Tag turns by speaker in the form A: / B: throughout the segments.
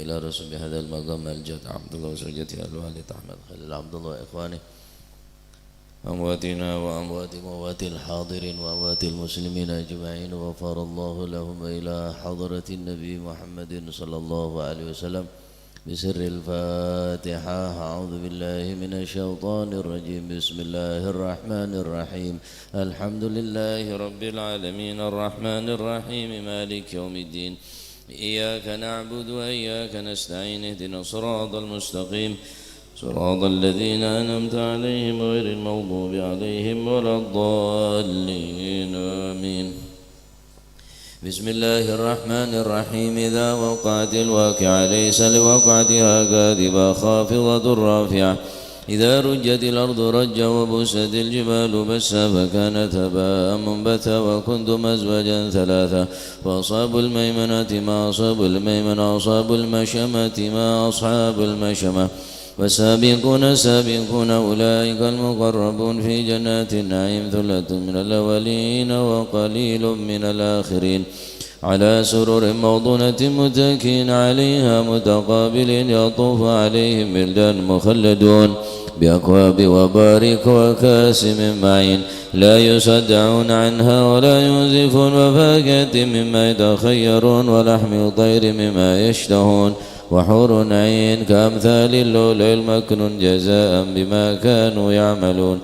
A: إلى رسول بهذا المقام الجد عبد الله وزوجته الوالد أحمد خليل عبد الله وإخوانه أمواتنا وأموات موات الحاضرين وأموات المسلمين أجمعين وغفر الله لهم إلى حضرة النبي محمد صلى الله عليه وسلم بسر الفاتحة. أعوذ بالله من الشيطان الرجيم. بسم الله الرحمن الرحيم. الحمد لله رب العالمين الرحمن الرحيم مالك يوم الدين. إياك نعبد وإياك نستعين. اهدنا الصراط المستقيم صراط الذين أنعمت عليهم غير المغضوب عليهم ولا الضالين. آمين. بسم الله الرحمن الرحيم. إذا وقعت الواقعة ليس لوقعتها كاذبة خافضة رافعة. إذا رجت الأرض رجا وبست الجبال بسا فكانت هباء منبثا وكنتم أزواجا ثلاثا. وأصحاب الميمنة ما أصحاب الميمنة. أصحاب المشأمة ما أصحاب المشأمة. والسابقون السابقون أولئك المقربون في جنات النعيم. ثلة من الأولين وقليل من الآخرين. على سرر موضونة متكئين عليها متقابلين. يطوف عليهم ولدان مخلدون بأكواب وبارك وكاس من معين لا يصدعون عنها ولا ينزفون. وفاكهة مما يتخيرون ولحم طير مما يشتهون. وحور عين كأمثال اللؤلؤ المكنون جزاء بما كانوا يعملون.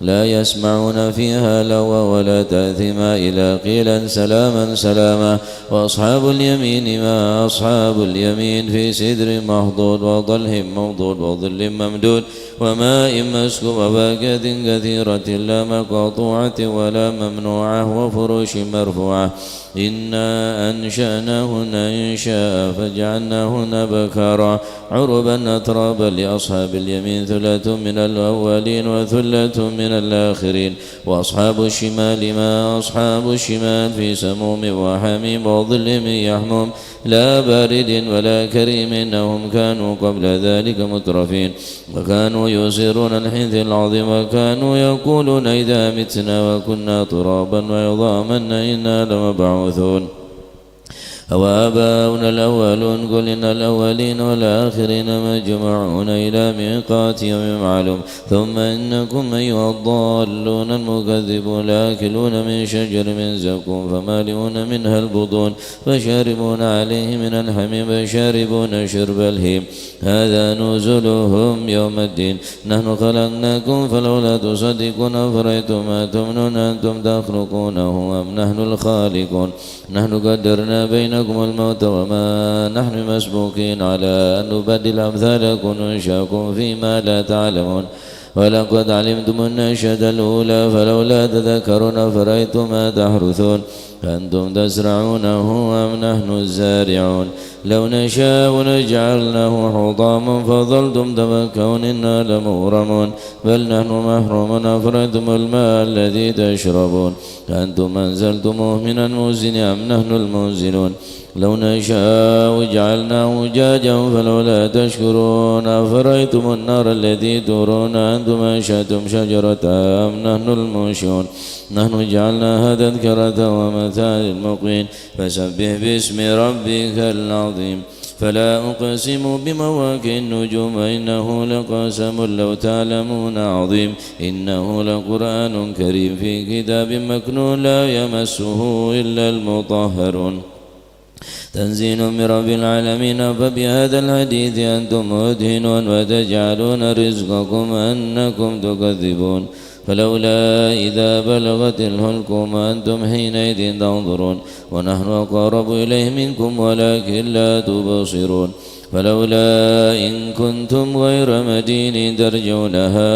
A: لا يسمعون فيها لغوا ولا تأثما إلا قيلا سلاما سلاما. وأصحاب اليمين ما أصحاب اليمين في سدر مخضود وظل ممضود وظل ممدود وماء مسكوب وفاكهة كثيرة لا مقطوعة ولا ممنوعة وفرش مرفوعة. إنا أنشأناهن إنشاء فجعلناهن بكارا عربا أترابا. لأصحاب اليمين ثلة من الأولين وثلة من الآخرين. وأصحاب الشمال ما أصحاب الشمال في سموم وحميم وظل من يحموم لا بارد ولا كريم. إنهم كانوا قبل ذلك مترفين وكانوا يصرون الحنث العظيم. وكانوا يقولون إذا متنا وكنا ترابا وعظاما إنا لمبعوثون أو آباؤنا الأولون. قل إن الأولين والآخرين مجموعون إلى ميقات يوم معلوم. ثم إنكم أيها الضالون المكذبون لآكلون من شجر من زقوم فمالئون منها البطون فشاربون عليه من الحميم فشاربون شرب الهيم. هذا نزلهم يوم الدين. نحن خلقناكم فلولا تصدقون. أفرأيتم ما تمنون أنتم تخلقونه أم نحن الخالقون. نحن قدرنا بينكم الموت وما نحن مسبوقين على أن نبدل أمثالكم وننشأكم فيما لا تعلمون. ولقد علمتم النشأة الأولى فلولا تذكرون. أفرأيتم ما تحرثون أنتم تزرعونه أم نحن الزارعون. لو نشاء لجعلناه حطاما فظلتم تفكهون إنا لمغرمون بل نحن محرومون. أفرأيتم الماء الذي تشربون أنتم أنزلتموه من المزن أم نحن المنزلون. لو نشاء جعلناه أجاجا فلولا تشكرون. أفرأيتم النار التي تورون أنتم أنشأتم شجرتها أم نحن المنشئون. نحن جعلناها تذكرة ومتاعا للمقوين. فسبح باسم ربك العظيم. فلا أقسم بمواقع النجوم إنه لقسم لو تعلمون عظيم. إنه لقرآن كريم في كتاب مكنون لا يمسه إلا المطهرون. تنزيل من رب العالمين. فبهذا الحديث أنتم مدهنون وتجعلون رزقكم أنكم تكذبون. فلولا إذا بلغت الحلقوم أنتم حينئذ تنظرون. ونحن أقرب إليه منكم ولكن لا تبصرون. فلولا إن كنتم غير مدينين ترجونها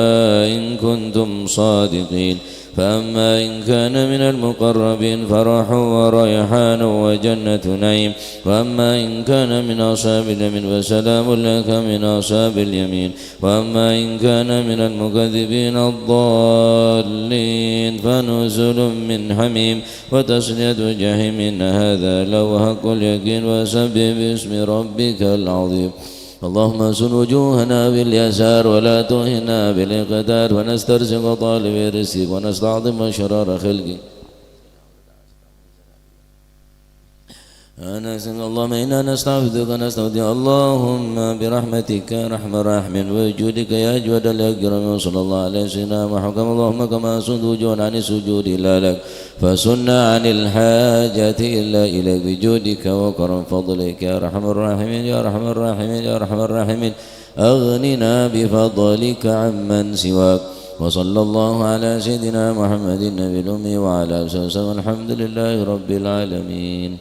A: إن كنتم صادقين. فأما إن كان من المقربين فرح وريحان وجنة نعيم. وأما إن كان من أصحاب اليمين فسلام لك من أصحاب اليمين. وأما إن كان من المكذبين الضالين فنزل من حميم وتصلية جحيم. إن هذا لهو حق اليقين. وسبح باسم ربك العظيم. اللهم انصر وجوهنا باليسار ولا تهنا بالاقتدار. ونسترزق طالب الرزق ونستعظم شرار خلقك. اللهم إنا نستعبدك ونستودع اللهم برحمتك يا أرحم الراحمين وجودك يا أجود الأكرم وصلى الله على سيدنا محمد اللهم كما صد وجوه عن السجود إلا لك فسنا عن الحاجة إلا إليك بجودك وكرم فضلك يا أرحم الراحمين يا أرحم الراحمين يا أرحم الراحمين أغننا بفضلك عمن سواك وصلى الله على سيدنا محمد النبي الأمي وعلى آله وسلم الحمد لله رب العالمين.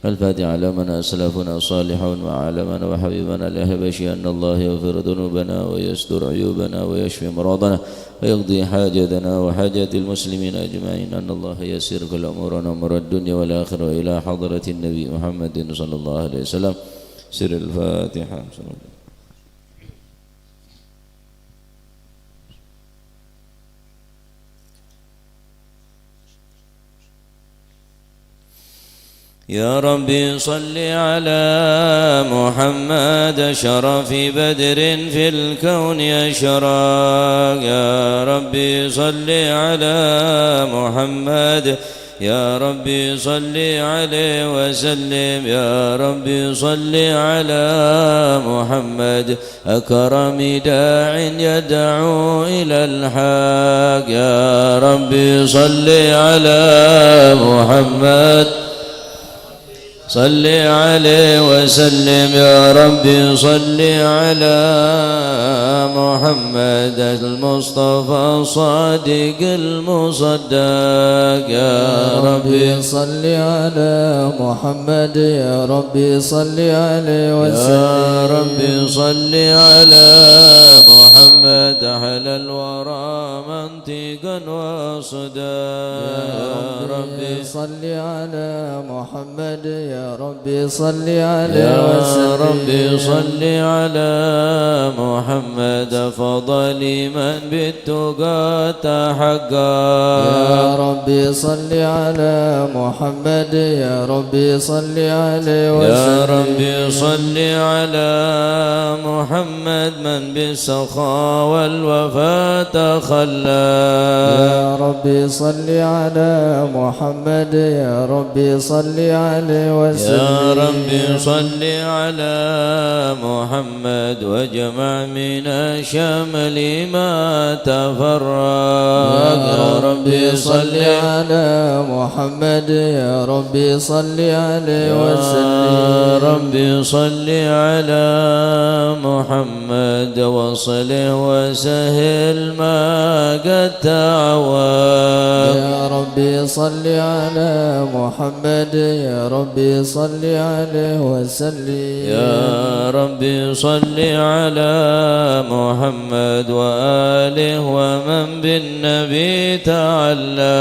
A: الفاتحة على من أسلفنا الصالحون وعلى من وحبيبنا الأهبشي أن الله يغفر ذنوبنا ويستر عيوبنا ويشفي مرضنا ويقضي حاجتنا وحاجات المسلمين أجمعين أن الله يسر كل أمورنا أمور الدنيا والآخرة وإلى حضرة النبي محمد صلى الله عليه وسلم. سر الفاتحة. يا ربي صل على محمد شرف بدر في الكون أشراق. يا ربي صل على محمد يا ربي صل عليه وسلم. يا ربي صل على محمد أكرم داع يدعو إلى الحق. يا ربي صل على محمد صل عليه وسلم. يا ربي صل على محمد المصطفى الصادق المصدق. يا ربي
B: صل على محمد يا ربي صل عليه وسلم.
A: يا ربي صل على محمد أحلى الورى منطقا وصدا.
B: يا ربي صل على محمد يا ربي صل عليه وسلم.
A: يا ربي صل على محمد فضل من بالتقى تحقا.
B: يا ربي صل على محمد يا ربي صل عليه وسلم.
A: يا ربي صل على محمد من بالسخاء والوفاء تخلى.
B: يا ربي صل على محمد يا ربي صل عليه وسلم.
A: يا ربي صل على محمد واجمع من الشمل ما تفرق.
B: يا ربي صل على محمد يا ربي صل عليه وسلم.
A: يا ربي صل على محمد وصله وسهل ما قد تعوى.
B: يا ربي صل على محمد يا ربي صل عليه وسلم.
A: يا ربي صل على محمد وآله ومن بالنبي تعلى.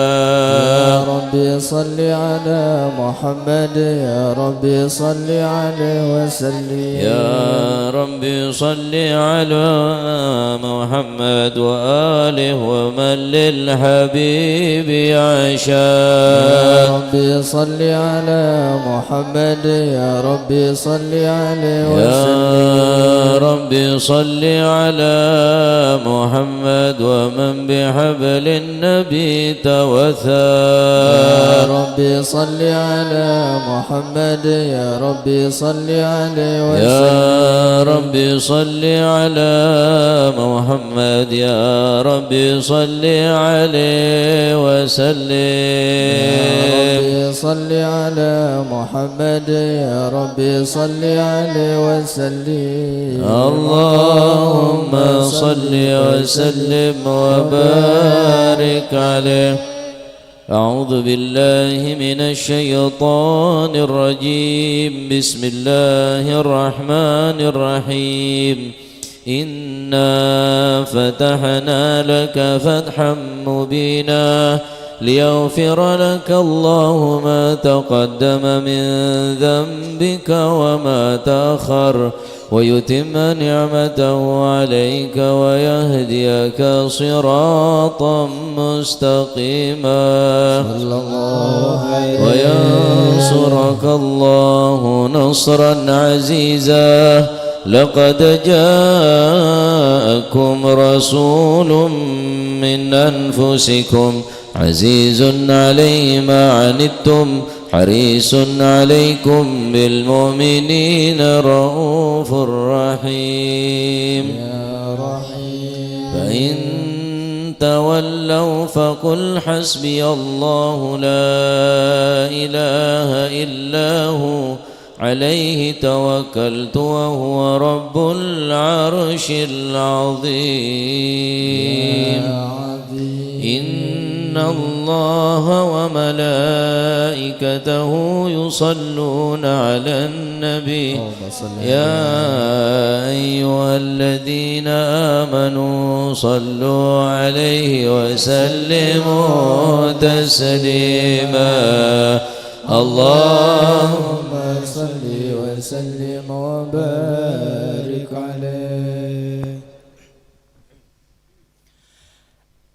B: يا ربي صل على محمد يا ربي صل عليه وسلم.
A: يا ربي صل على محمد وآله ومن للحبيب عشاق.
B: يا ربي صل على محمد يا ربي صل عليه وسلم.
A: يا ربي صل على محمد ومن بحبل النبي توثى.
B: يا ربي صل على محمد يا ربي صل عليه وسلم.
A: يا ربي صل على محمد يا ربي صل عليه وسلم.
B: يا ربي صل على محمد يا ربي صل عليه وسلم.
A: اللهم صل وسلم وبارك عليه. أعوذ بالله من الشيطان الرجيم. بسم الله الرحمن الرحيم. إنا فتحنا لك فتحا مبينا ليغفر لك الله ما تقدم من ذنبك وما تأخر ويتم نعمته عليك ويهديك صراطا مستقيما وينصرك الله نصرا عزيزا. لقد جاءكم رسول من أنفسكم عزيز عليه ما عنتم حريص عليكم بالمؤمنين رؤوف رحيم
B: يا رحيم
A: فإن تولوا فقل حسبي الله لا إله إلا هو عليه توكلت وهو رب العرش العظيم إن الله وملائكته يصلون على النبي يا أيها الذين آمنوا صلوا عليه وسلموا تسليما اللهم
B: صل وسلم وبارك عليه.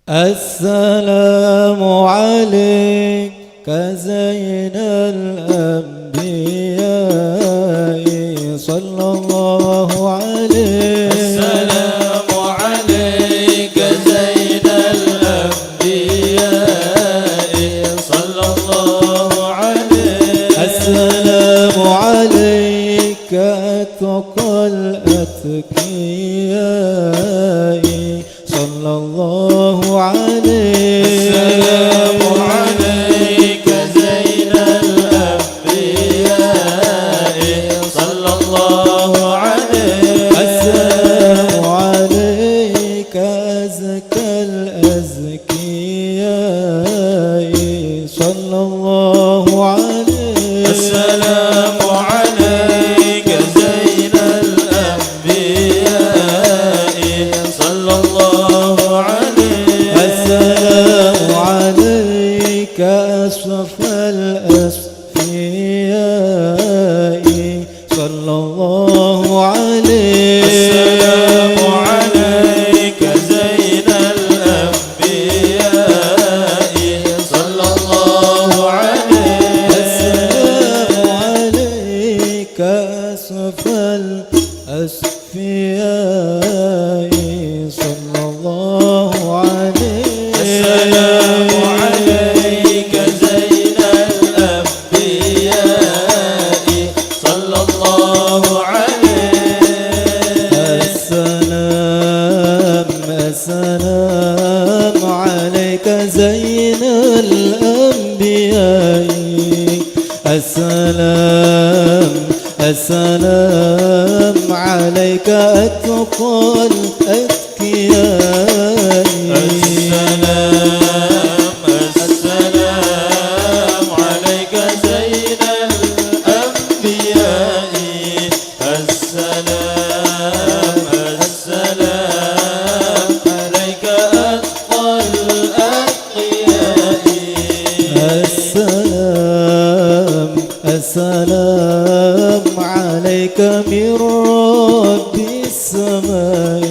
B: السلام عليك زين الأنبياء صلى الله عليه.
A: السلام عليك زين الأنبياء صلى الله عليه.
B: السلام عليك أتقى الأتقياء صلى الله عليه.
A: السلام عليك زين الأنبياء صلى الله عليه.
B: السلام عليك أزكى الأزكياء صلى الله عليه.
A: السلام عليك زين الأنبياء صلى الله عليه.
B: السلام عليك أشرف الأصفياء صلى الله عليه.
A: السلام عليك زين الأنبياء صلى الله عليه.
B: السلام عليك أشرف الأصفياء صلى الله عليه.
A: السلام عليك زين الأنبياء صلى الله عليه.
B: السلام عليك زين الأنبياء. السلام عليك أتقى الأتقياء.
A: السلام عليك زين الأنبياء. السلام عليك أتقى الأتقياء.
B: السلام عليك من رب السماء.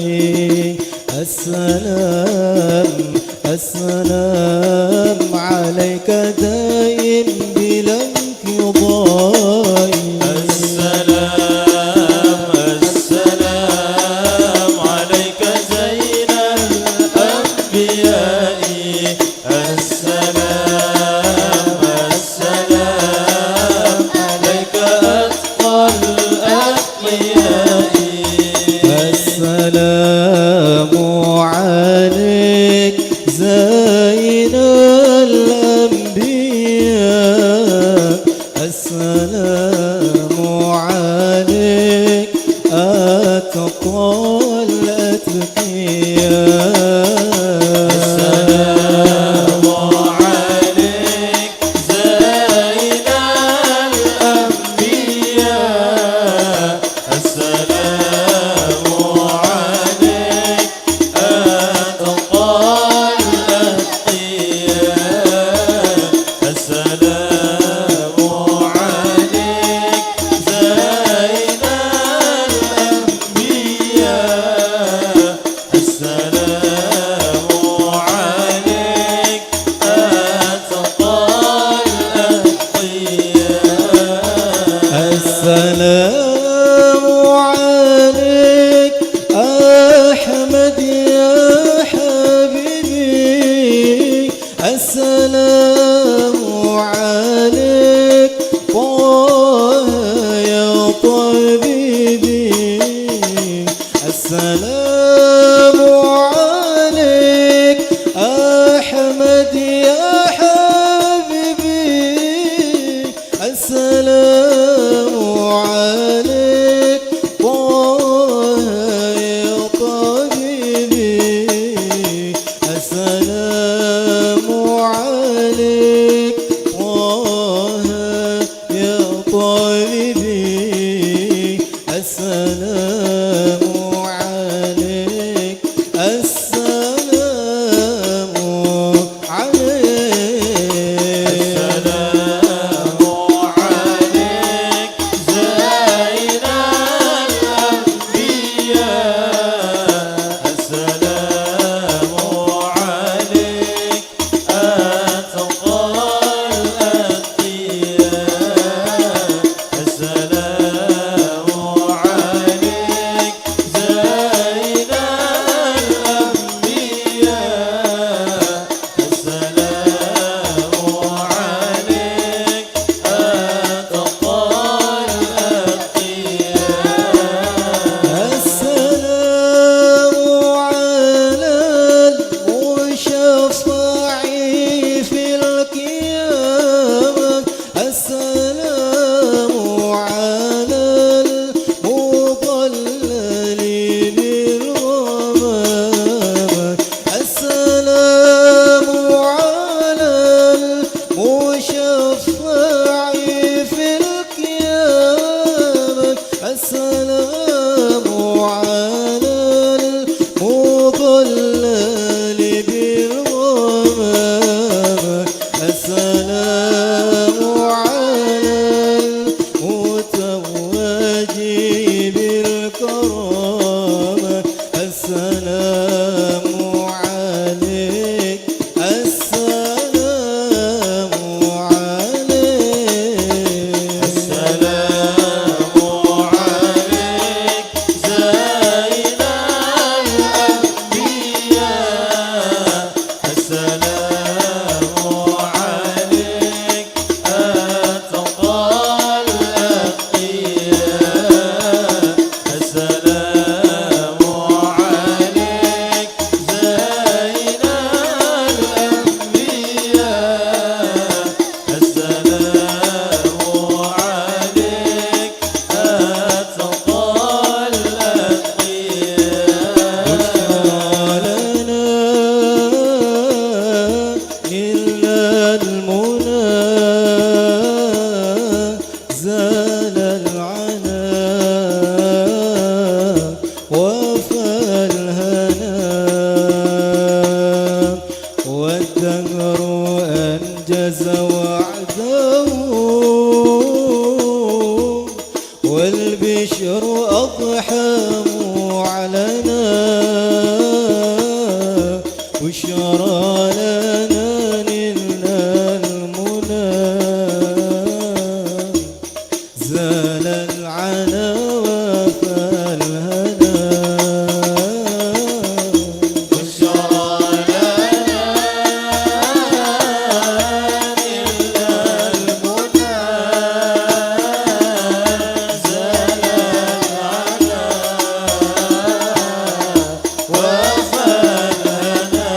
B: السلام عليك دائم بلا انقضاء.
A: السلام عليك زين الأنبياء. السلام عليك أتقى الأتقياء.
B: السلام عليك زين الأنبياء. السلام عليك أتقى الأتقياء.
A: السلام عليك زين الأنبياء. السلام عليك أتقى الأتقياء. السلام عليك زين الأنبياء.
B: السلام عليك أحمد يا حبيبي السلام عليك طه يا طبيبي السلام عليك طه يا طبيبي السلام عليك السلام عليك
A: السلام عليك زين الأنبياء السلام عليك أتقى الأتقياء السلام عليك زين الأنبياء السلام عليك أتقى الأتقياء
B: السلام على المشفع في القيامة السلام على المضلل بالغمامة السلام على المشفع في القيامة السلام على المضلل بالغمامة السلام على المتوج بالكرامة السلام عليك السلام عليك
A: السلام عليك زين الأنبياء السلام عليك أتقى الأتقياء السلام عليك زين الأنبياء السلام عليك أتقى الأتقياء
B: إلا المنى زال العنا وفى الهنا والدهر أنجز وعده والبشر أضحى علنا بشرى لنا نلنا المنى زال العنا وفى الهنا
A: بشرى لنا نلنا المنى زال العنا وفى الهنا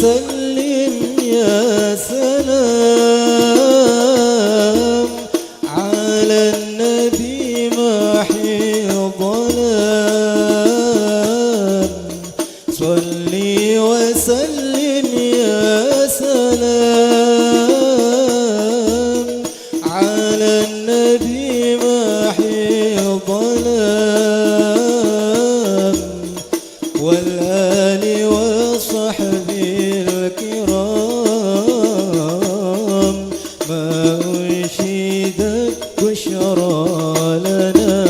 B: وسلم يا سلام على النبي محي ظلام صلي وسلم يا سلام على النبي محي ظلام والآل وصحبه الكرام ما أنشدت بشرى لنا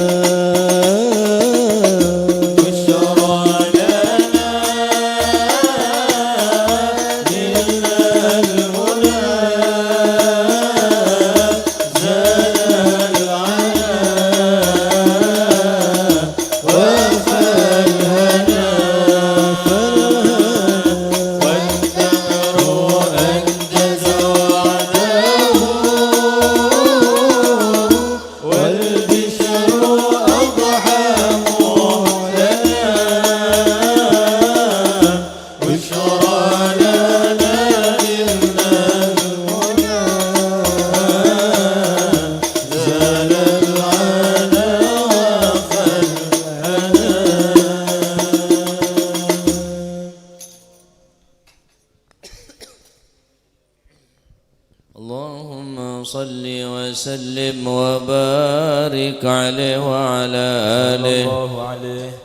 A: اللهم صل وسلم وبارك عليه وعلى آله.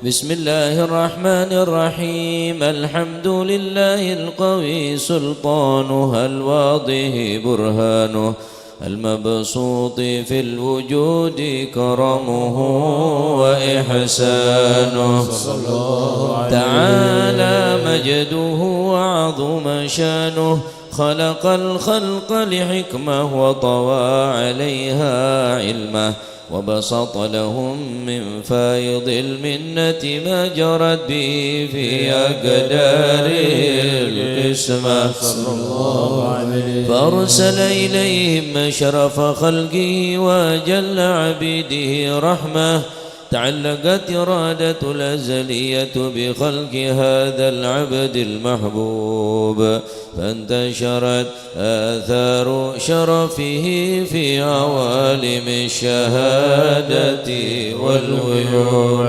A: بسم الله الرحمن الرحيم. الحمد لله القوي سلطانه الواضح برهانه المبسوط في الوجود كرمه وإحسانه تعالى مجده وعظم شانه خلق الخلق لحكمة وطوى عليها علمه وبسط لهم من فيض المنة ما جرت به في أقدار القسمة فأرسل إليهم أشرف خلقه وأجل عبيده رحمة تعلقت إرادة الأزلية بخلق هذا العبد المحبوب فانتشرت آثار شرفه في عوالم الشهادة والغيوب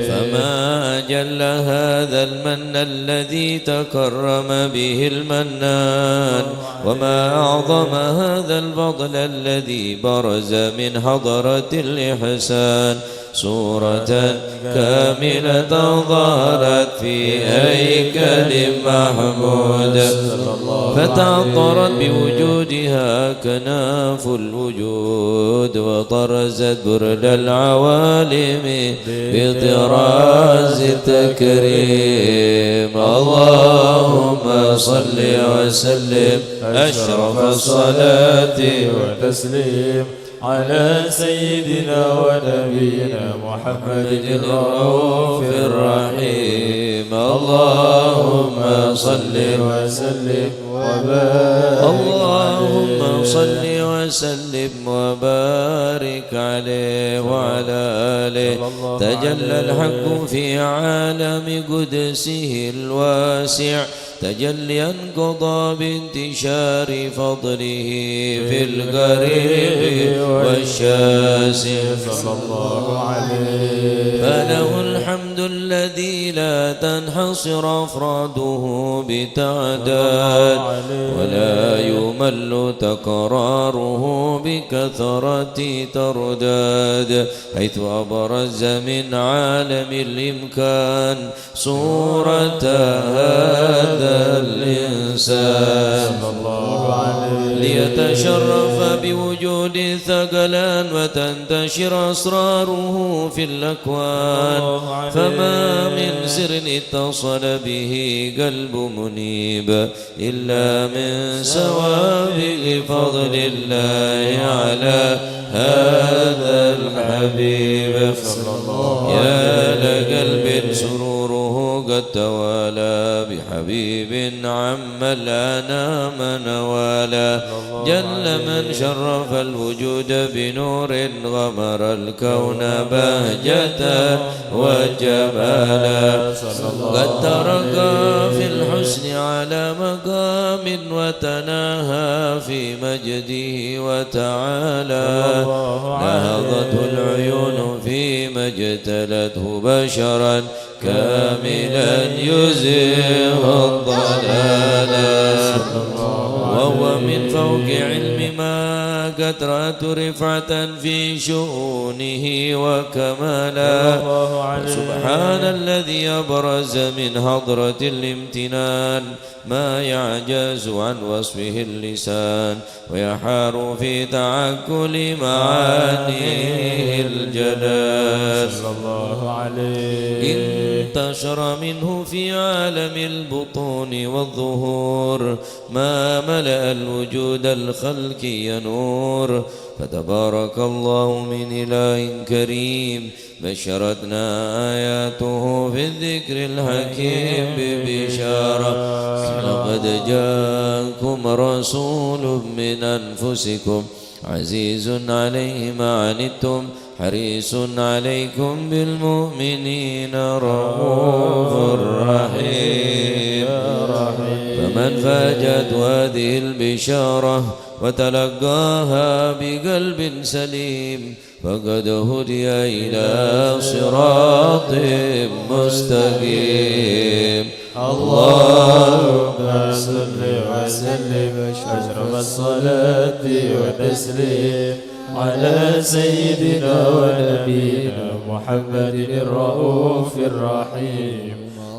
A: فما جل هذا المن الذي تكرم به المنان وما أعظم هذا الفضل الذي برز من حضرة الإحسان صورة كاملة ظهرت في هيكل محمود فتعطرت بوجودها كناف الوجود وطرزت برد العوالم بطراز التكريم اللهم صل وسلم أشرف الصلاة والتسليم على سيدنا ونبينا محمد الرؤوف الرحيم اللهم صل وسلم وبارك اللهم صل وسلم وبارك عليه وعلى آله تجلى الحق في عالم قدسه الواسع تجليا قضى بانتشار فضله في القريب والشاسع صلى الله عليه فله الحمد الذي لا تنحصر أفراده بتعداد ولا يمل تكراره بكثرة ترداد حيث أبرز من عالم الإمكان صورة هذا الإنسان ليتشرف بوجود ثقلان وتنتشر أسراره في الأكوان فما من سر اتصل به قلب منيب إلا من سوابق فضل الله على هذا الحبيب يا لقلب سروره قد توالى بحبيب عم الأنام نوالا جل من شرف الوجود بنور غمر الكون بهجة وجمالا قد ترقى في الحسن على مقام وتناهى في مجده وتعالى نهضته العيون فيما اجتلته بشرا كاملا يزيغ الضلالا وهو من فوق علم ما كثرة رفعة في شؤونه وكمالا سبحان الذي أبرز من حضرة الامتنان ما يعجز عن وصفه اللسان ويحار في تعكل معانيه الجلال صلى الله عليه انتشر منه في عالم البطون والظهور ما ملأ الوجود الخلقي نور فتبارك الله من إله كريم بشرتنا آياته في الذكر الحكيم ببشارة لقد جاءكم رسول من أنفسكم عزيز عليه ما عنتم حريص عليكم بالمؤمنين رؤوف رحيم فمن فاجت هذه البشارة وتلقاها بقلب سليم فقد هدي إلى صراط مستقيم اللهم صل وسلم أشرف الصلاة والتسليم على سيدنا ونبينا محمد الرؤوف الرحيم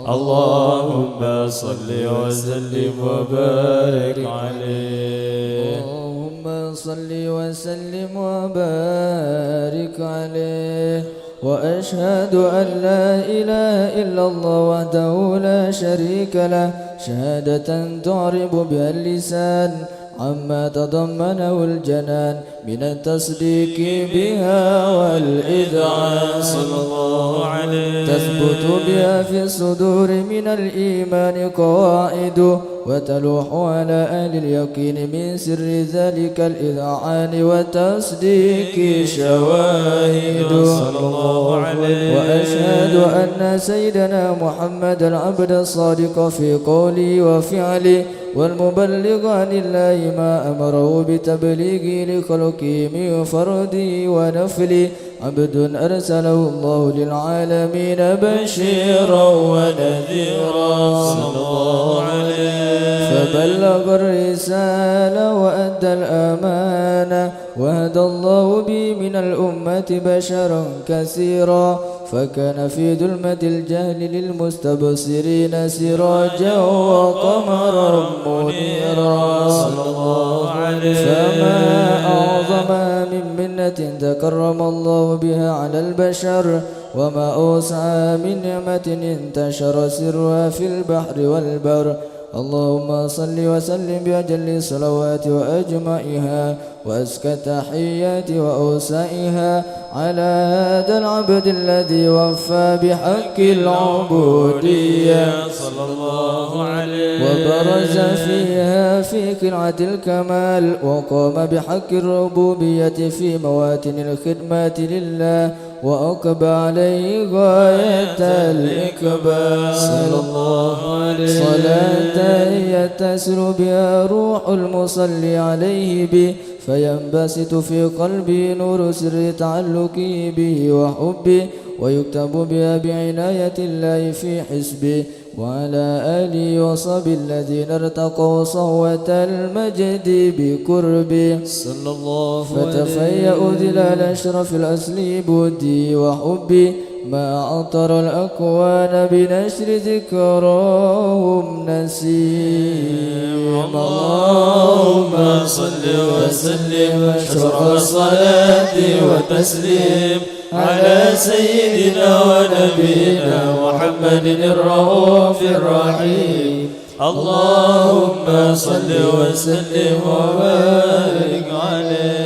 A: اللهم صل وسلم وبارك عليه
B: اللهم صل وسلم وبارك عليه وأشهد أن لا إله إلا الله وحده لا شريك له شهادة تعرب بها اللسان عما تضمنه الجنان من التصديق بها والإذعان صلى الله عليه تثبت بها في الصدور من الإيمان قواعد وتلوح على أهل اليقين من سر ذلك الإذعان وتصديق شواهد صلى الله عليه وأشهد أن سيدنا محمد العبد الصادق في قوله وفعله والمبلغ عن الله ما أمره بتبليغه لخلقه من فرده ونفله عبد أرسله الله للعالمين بشيرا ونذيرا صلى الله عليه فبلغ الرسالة وأدى الأمانة وهدى الله به من الأمة بشرا كثيرا فكان في ظلمة الجهل للمستبصرين سراجا وقمرا منيرا صلى الله عليه فما أعظم من منة تكرم الله بها على البشر وما أوسع من نعمة انتشر سرها في البحر والبر اللهم صل وسلم بأجل الصلوات وأجمعها وأزكى التحيات وأوسعها على هذا العبد الذي وفى بحق العبودية صلى الله عليه وبرز فيها في قلعة الكمال وقام بحق الربوبية في مواتن الخدمات لله وأقبى عليه غاية الإقبال صلى الله عليه صلاة يتسر بها روح المصلي عليه به فينبسط في قلبي نور سر تعلقه به وحبه ويكتب بها بعناية الله في حسبه وعلى آله وصحبه الذين ارتقوا صهوة المجد بقربه صلى الله عليه فتفيأوا ظلال أشرف الأصل بودي وحبي ما عطر الأكوان بنشر ذكراهم نسيم اللهم صل وسلم أشرف الصلاة والتسليم على سيدنا ونبينا محمد الرؤوف الرحيم اللهم صل وسلم وبارك عليه.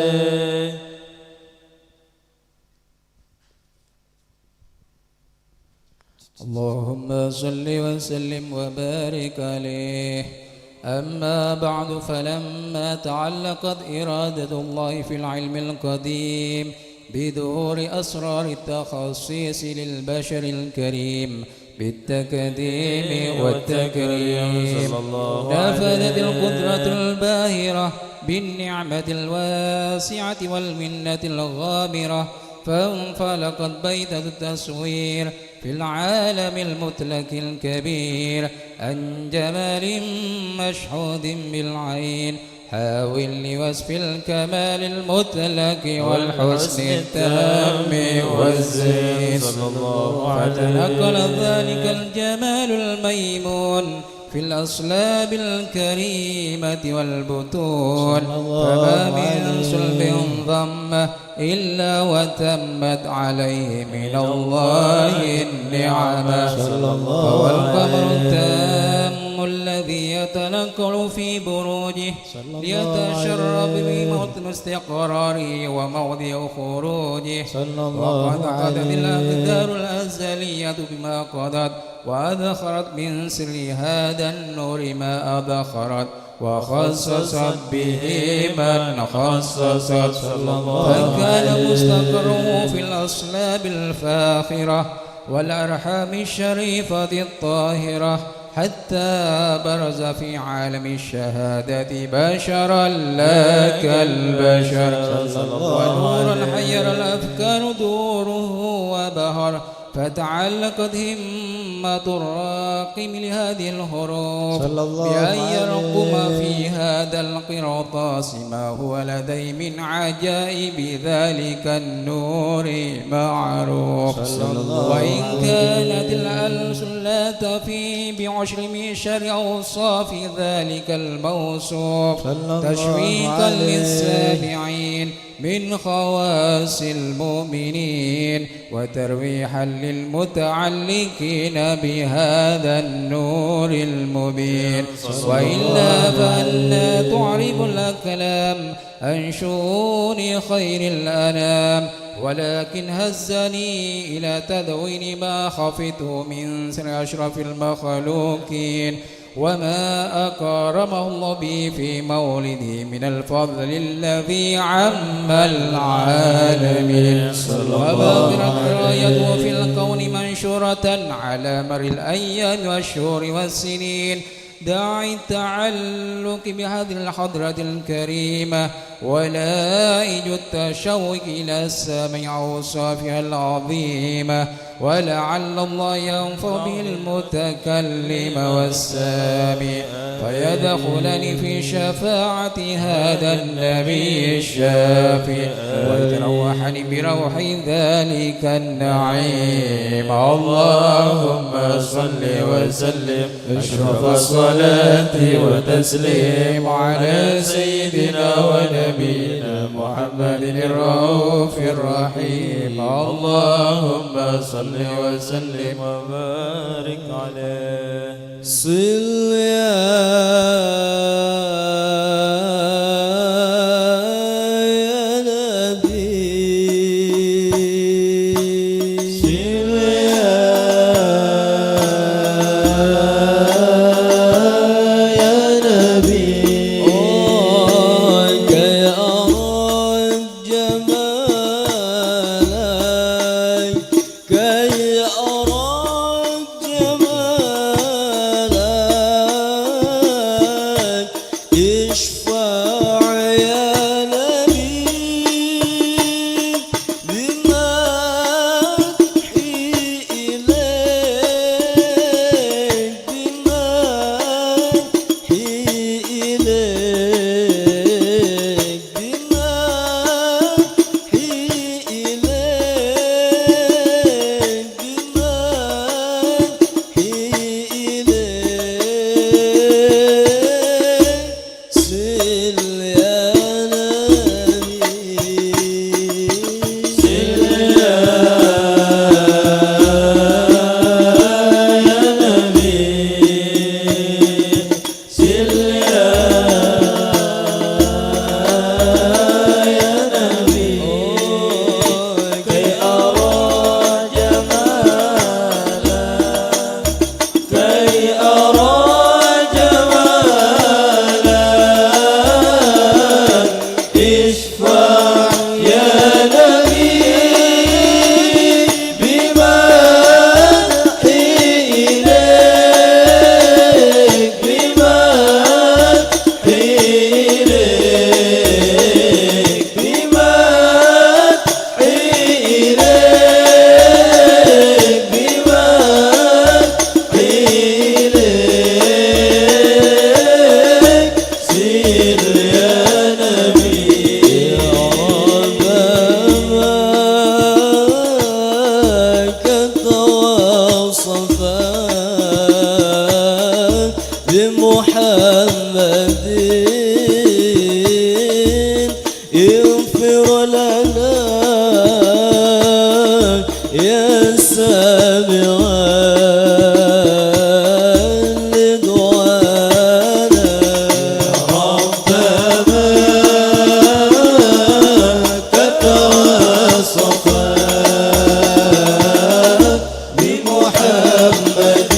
C: الله
B: اللهم صل وسلم وبارك عليه. أما بعد، فلما تعلقت إرادة الله في العلم القديم بدور أسرار التخصيص للبشر الكريم بالتقديم والتكريم، نفذت القدرة الباهرة بالنعمة الواسعة والمنة الغامرة، فانفلقت بيتة التصوير في العالم المطلق الكبير عن جمال مشهود بالعين، حاول لوصف الكمال المطلق والحسن التام والزين، فتنقل ذلك الجمال الميمون في الأصلاب الكريمة والبطون، فما من صلب ضمه إلا وتمت عليه من الله النعمة، فهو القمر التام الذي يتنقل في بروجه ليتشرب بموطن استقراره وموضع خروجه، وقد قضت الأقدار الأزلية بما قضت، وأدخرت من سر هذا النور ما أدخرت، وخصصت به من خصصت، فكان مستقره في الأصلاب الفاخرة والأرحام الشريفة الطاهرة، حتى برز في عالم الشهادة بشرا لا كالبشر، ونورا حير الأفكار دوره وبهر، فتعلقت همة الراقم لهذه الحروف بأن يرقم في هذا القرطاس ما هو لدي من عجائب ذلك النور معروف، وإن كانت الألسن لا تفي بعشر من شر أوصاف ذلك الموصوف، تشويقا للسامعين من خواص المؤمنين، وترويحا للمتعلقين بهذا النور المبين، وإلا فألا تعرب الأكلام عن شؤون خير الأنام، ولكن هزني إلى تدوين ما خفته من سر أشرف المخلوقين، وما أكرمه الله به في مولده من الفضل الذي عم العالمين، وباقرت رايته في الكون منشورة على مر الأيام والشهور والسنين، داعي التعلق بهذه الحضرة الكريمة ولائج التشوق إلى السامع أوصافها العظيمة، ولعل الله ينفع به المتكلم والسامع فيدخلني في شفاعة هذا النبي الشافي، ويتروحني بروح ذلك النعيم. اللهم صل وسلم أشرف الصلاة وتسليم على سيدنا ونبينا محمد الرؤوف الرحيم. اللهم صل وسلم وبارك عليه. صل
A: بمحمد اغفر لنا يا سامعا لدعانا ربنا كتوسطا بمحمد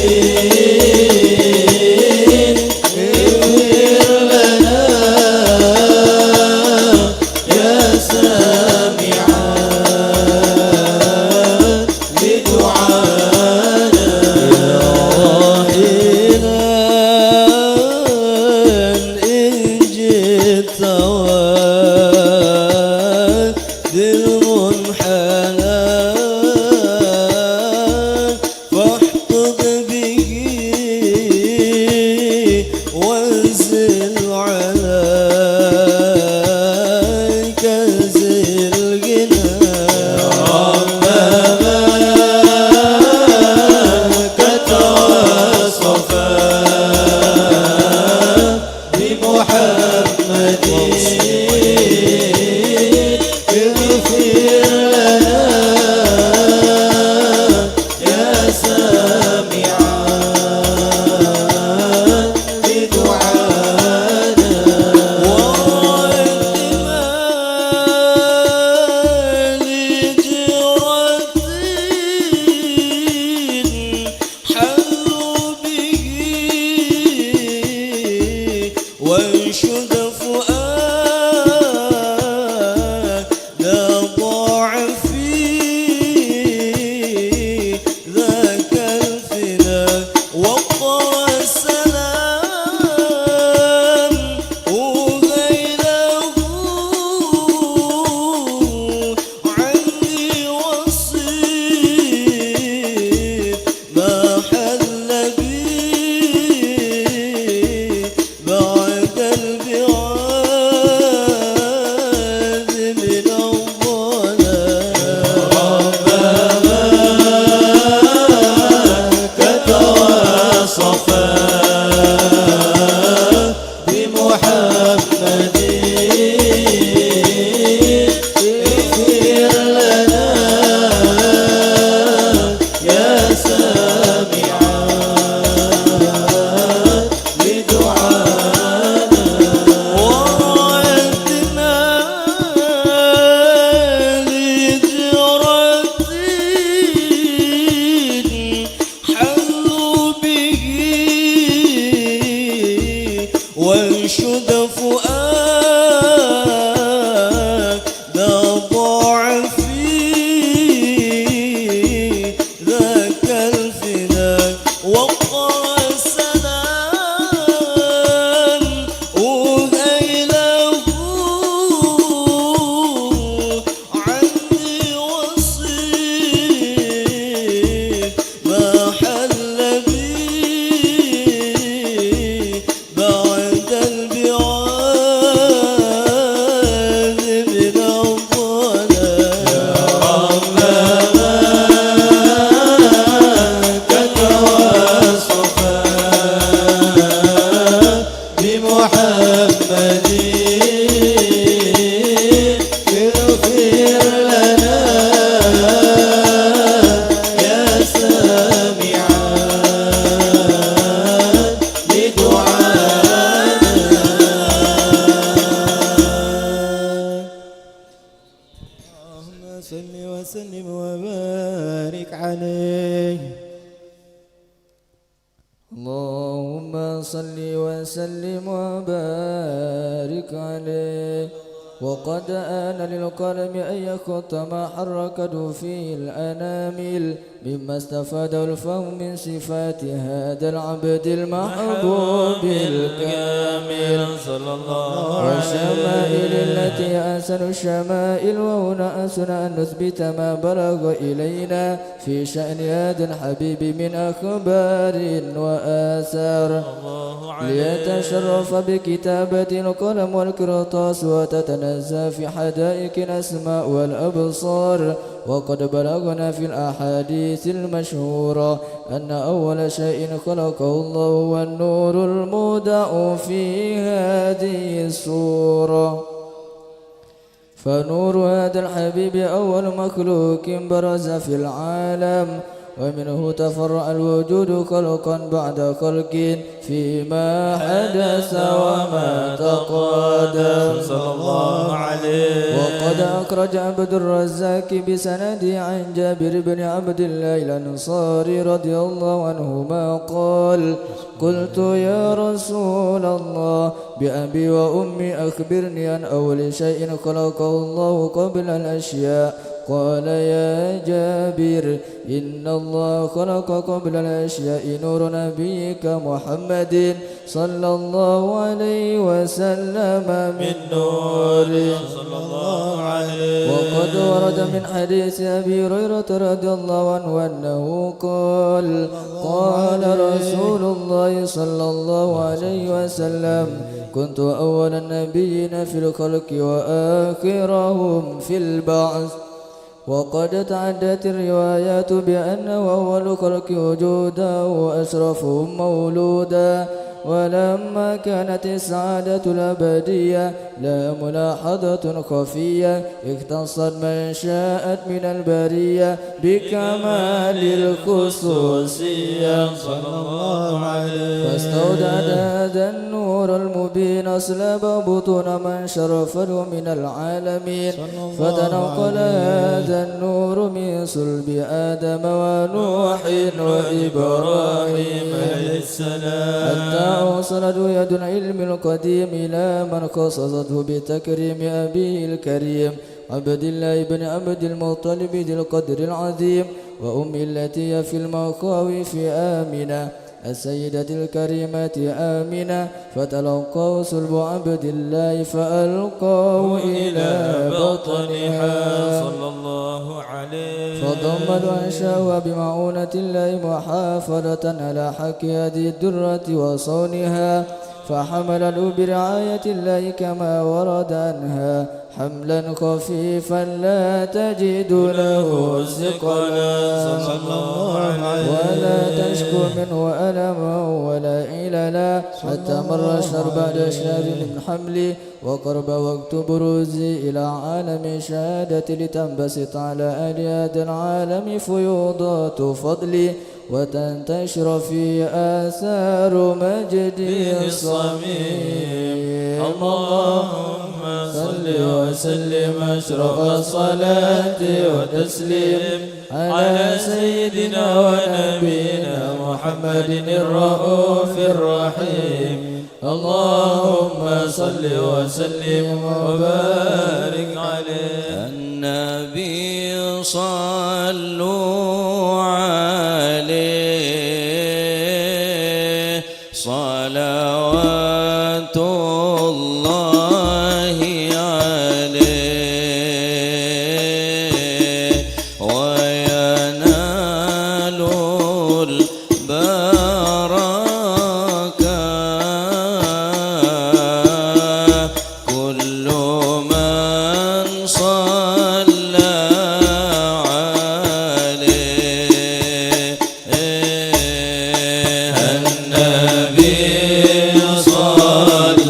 B: وقد آن للقلم أن يخط ما حركته في الأنامل مما استفاده الفهم من صفات هذا العبد المحبوب الكامل صلى الله عليه وسلم والشمائل التي أحسن الشمائل وهنا أسنا أن نثبت ما بلغ إلينا في شأن هذا الحبيب من أخبار وآثار ليتشرف بكتابة القلم والقرطاس وتتنبه تتنزه في حدائق الأسماء والأبصار. وقد بلغنا في الأحاديث المشهورة أن أول شيء خلقه الله هو النور المودع في هذه السورة. فنور هذا الحبيب أول مخلوق برز في العالم، ومنه تفرع الوجود خلقا بعد خلق فيما حدث وما تقدم صلى الله عليه. وقد أخرج عبد الرزاق بسنده عن جابر بن عبد الله الأنصاري رضي الله عنهما قال: قلت يا رسول الله بأبي وأمي أخبرني عن أول شيء خلقه الله قبل الأشياء. قال: يا جابر إن الله خلق قبل الأشياء نور نبيك محمد صلى الله عليه وسلم من نور صلى الله عليه. وقد ورد من حديث أبي هريرة رضي الله عنه أنه قال: قال رسول الله صلى الله عليه وسلم: كنت أول النبيين في الخلق وآخرهم في البعث. وقد تعدت الروايات بأنه أول خلق وجودا وأشرفهم مولودا. ولما كانت السعادة الأبدية لا ملاحظة خفية اختصت من شاءت من البرية بكمال الخصوصية صلى الله عليه. فاستودع هذا النور المبين أصلب بطون من شرفه من العالمين. فتنقل هذا النور من صلب آدم ونوح وإبراهيم عليه السلام حتى وصلت يد العلم القديم إلى من خصصته بتكريم أبيه الكريم عبد الله بن عبد المطلب ذي القدر العظيم، وأمي التي هي في المخاوف آمنة السيدة الكريمة آمنة. فتلقوا صلب عبد الله فألقوا إلى بطنها صلى الله عليه. فضم الأنشاء بمعونة الله محافظة على حق هذه الدرة وصونها، فحمله برعاية الله كما ورد عنها حملا خفيفا لا تجد له ثقلا صلى الله عليه. ولا تشكو منه ألما ولا إللا حتى مر الشهر بعد شهر من حملي وقرب وقت بروزي إلى عالم شهادة لتنبسط على أهل هذا العالم فيوضات فضلي وتنتشر في آثار مجدي الصميم. اللهم صل وسلم أشرف الصلاة وتسليم على سيدنا ونبينا محمد الرؤوف الرحيم. اللهم صل وسلم وبارك عليه.
A: النبي صلوا عليه صلوات الله عليه وينال البركة كل من صلى عليه. النبي صلوا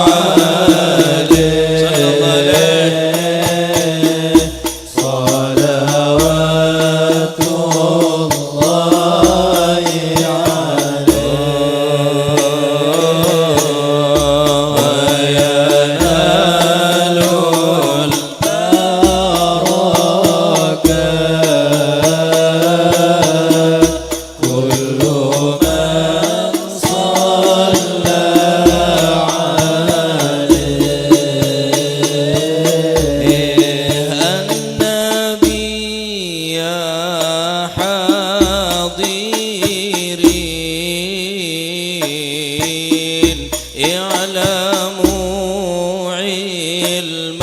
A: عليه صلوات الله وينال البركة كل من صلى عليه. النبي يا حاضرين اعلموا علم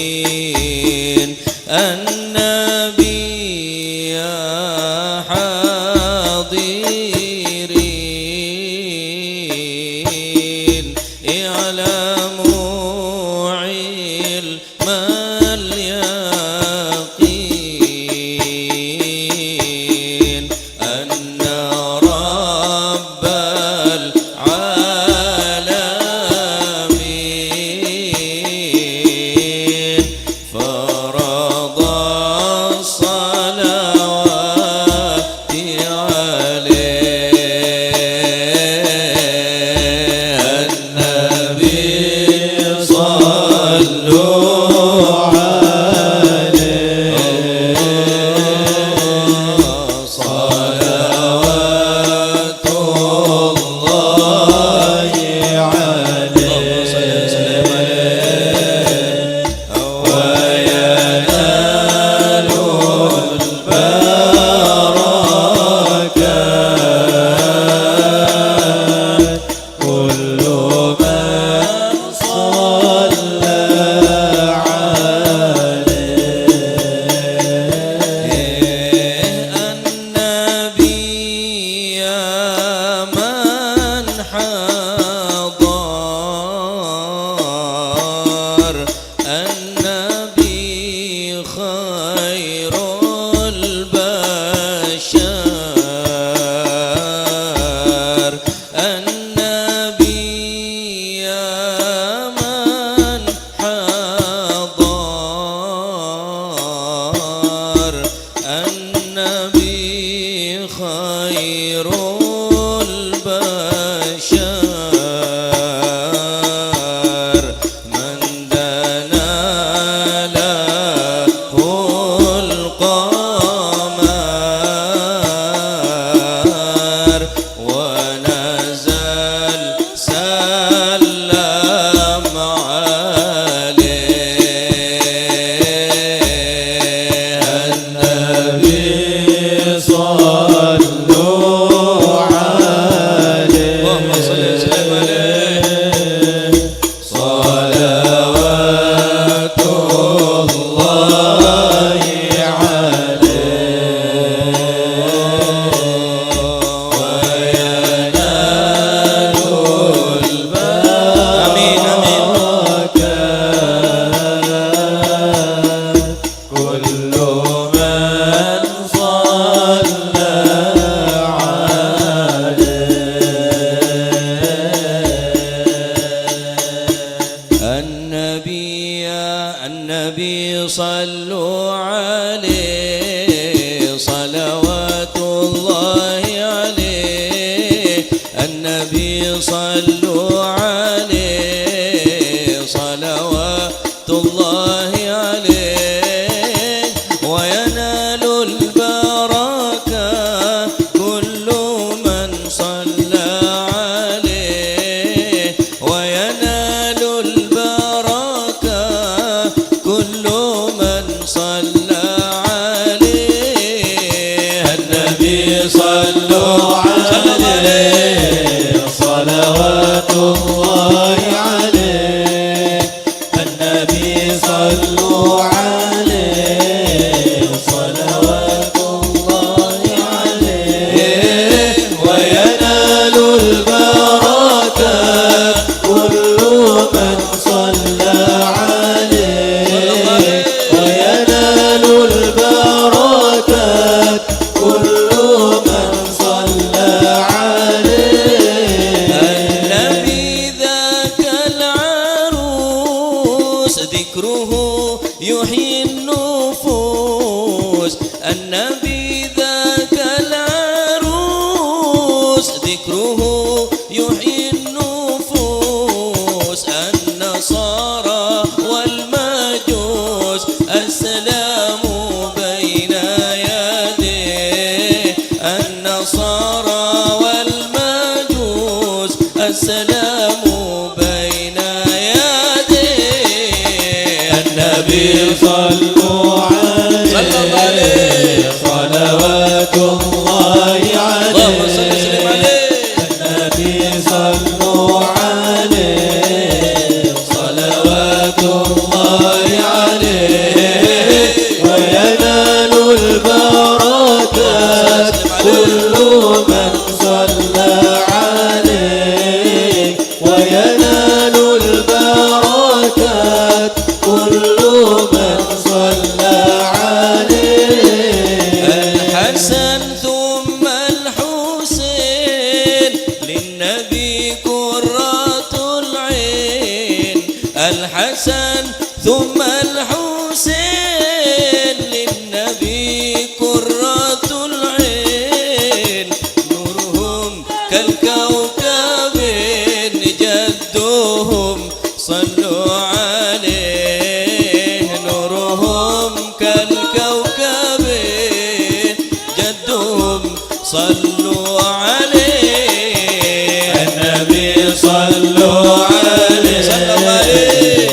A: اليقين. النبي النبي ذاك العروس ذكره يحيي النفوس النصارى والمجوس السلام بين يديه النصارى والمجوس السلام بين يديه النبي صلوا عليه صلوات الله عليه النبي صلوا عليه صلوات الله عليه وينال البركات كل من صلى عليه وينال البركات كل من صلى عليه الحسن ثم الحسين للنبي قرة العين الحسن ثم الحسين للنبي قرة العين نورهم كالكوكب جدهم صلوا عليه نورهم كالكوكب جدهم صلوا عليه النبي صلوا عليه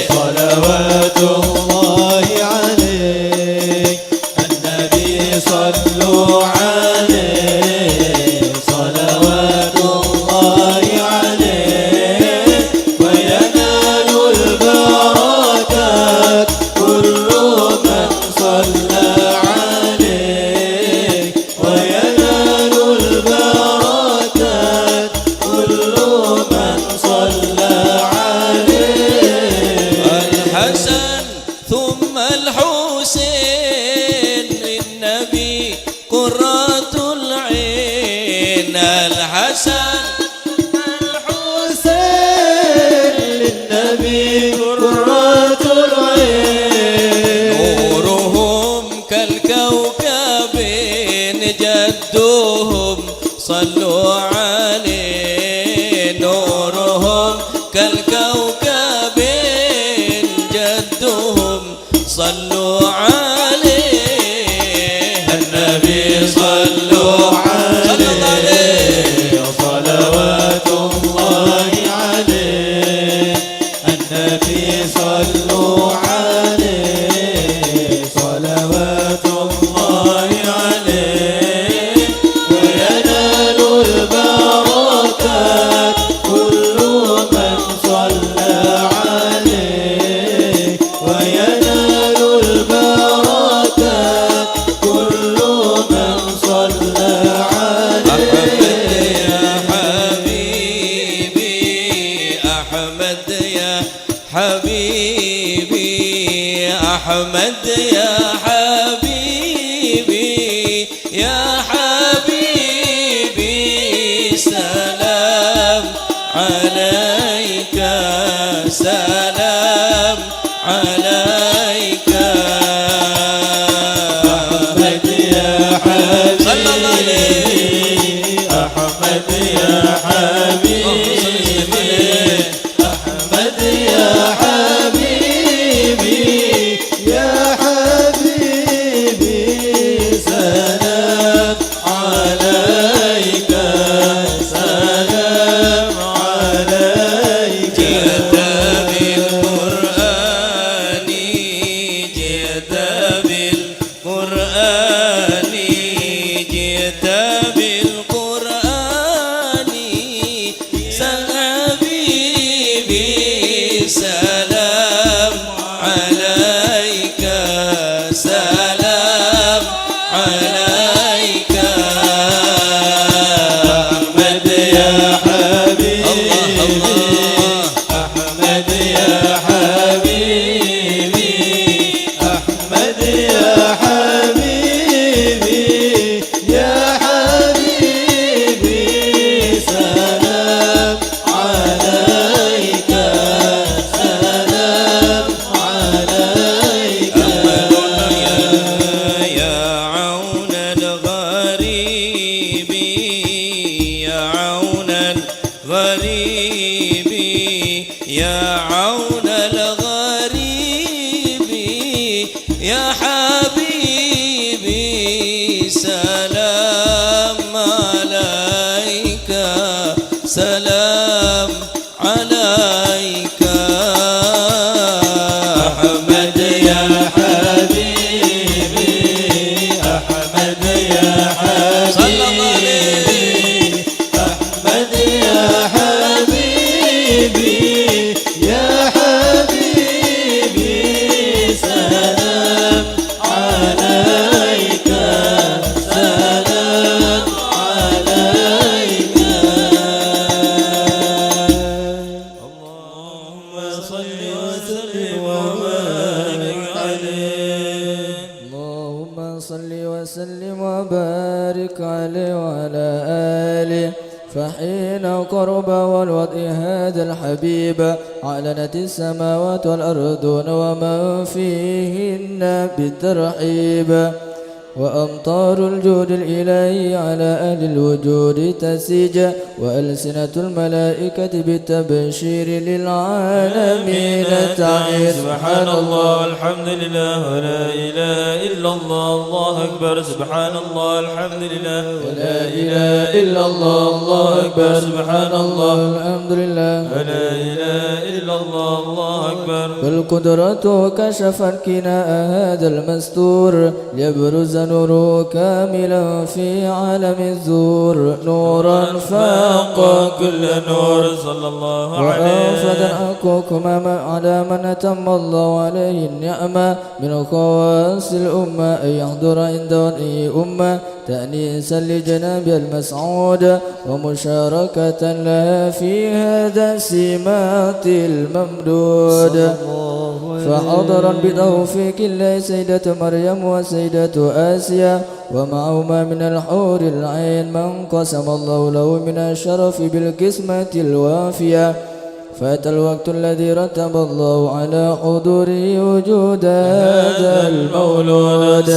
A: صلوات الله عليه النبي صلوا عليه صلوات الله عليه وينال البركات كل من صلى عليه وينال البركات كل من صلى عليه الحسن ثم الحسين للنبي قرة العين الحسن الحسين للنبي قرة العين نورهم كالكوكب جدهم صلوا عليه نورهم كالكوكب جدهم صلوا عليه النبي صلوا عليه صلوات الله عليه النبي صلوا عليه صلوات الله عليه وينال البركات كل من صلى عليه وينال البركات كل من صلى عليه أحمد يا حبيبي أحمد يا حبيبي يا حبيبي سلام عليك سلام عليك أحمد يا حبيبي أحمد يا حبيبي أحمد يا حبيبي يا حبيبي سلام عليك سلام عليك جئت بالقرآن جئت بالقرآن جئت بالقرآن حبيبي سلام عليك سلام عليك أحمد يا حبيبي أحمد يا حبيبي أحمد يا حبيبي يا حبيبي سلام عليك سلام عليك يا عون
B: فحين قرب والوضع هذا الحبيب أعلنت السماوات والأرضون ومن فيهن بالترحيب وأمطار الجود الإلهي على أهل الوجود تسيج وألسنة الملائكة بالتبشير للعالمين تعيش.
C: سبحان الله والحمد لله ولا إله إلا الله الله أكبر. سبحان الله الحمد لله ولا إله إلا الله الله أكبر. سبحان الله
B: الحمد لله
C: ولا إله إلا الله الله أكبر.
B: بالقدرة كشفت كناء هذا المستور ليبرز نوره كاملا في عالم الزور نورا فاق
C: كل نور صلى الله عليه
B: وأنفذ الحقوق على من أتم الله عليه النعمة من خواص الأمة أن يحضر عند أي أمة تأنيسا لجناب المسعود ومشاركة لها في هذا السمات الممدود فحضرا بتوفيق الله سيدة مريم وسيدة آسيا ومعهما من الحور العين من قسم الله له من الشرف بالقسمة الوافية فأتى الوقت الذي رتب الله على حضوره وجود هذا المولود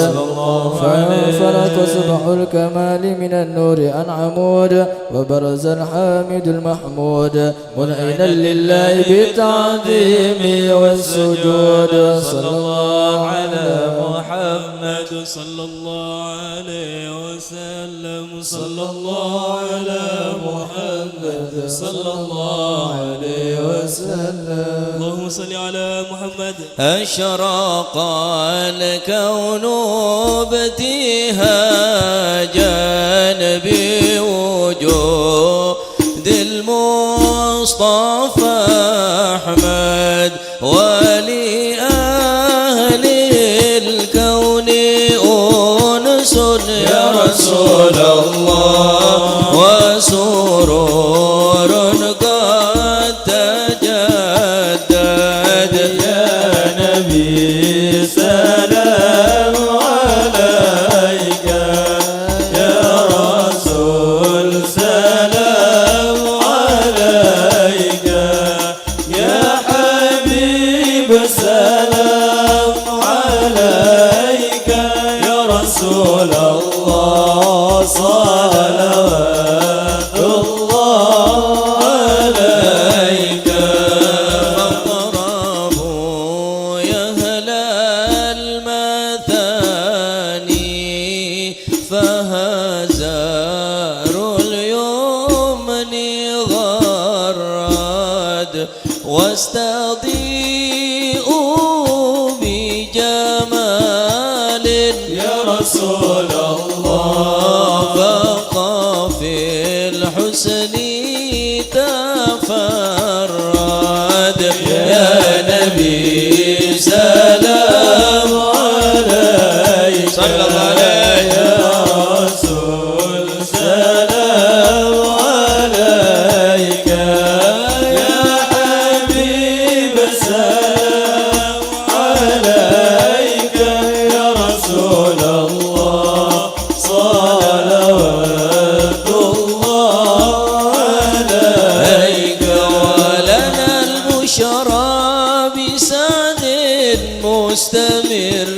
B: فانفلق صبح الكمال من النور عن عمود وبرز الحامد المحمود منعنا لله بالتعظيم والسجود
C: صلى الله على محمد صلى الله عليه وسلم صلى الله على محمد صلى الله عليه وسلم. اللهم صل على محمد.
A: أشرق الكون ابتهاجا بوجود المصطفى أحمد ولأهل الكون أنس يا رسول الله وسرور قد تجدد
C: يا نبي سلام عليك يا رسول سلام عليك يا حبيب سلام عليك يا رسول الله صلوات الله عليك.
A: فاقربوا يا أهل المثاني فهزار اليمن غرد واستضيئوا بجمال
C: يا رسول الله
A: فاق في الحسن تفرد يا نبي سلام عليك صلى الله عليه
C: يا رسول سلام عليك يا حبيب سلام عليك يا رسول الله صلوات الله عليك.
A: ولنا البشرى بسعد مستمر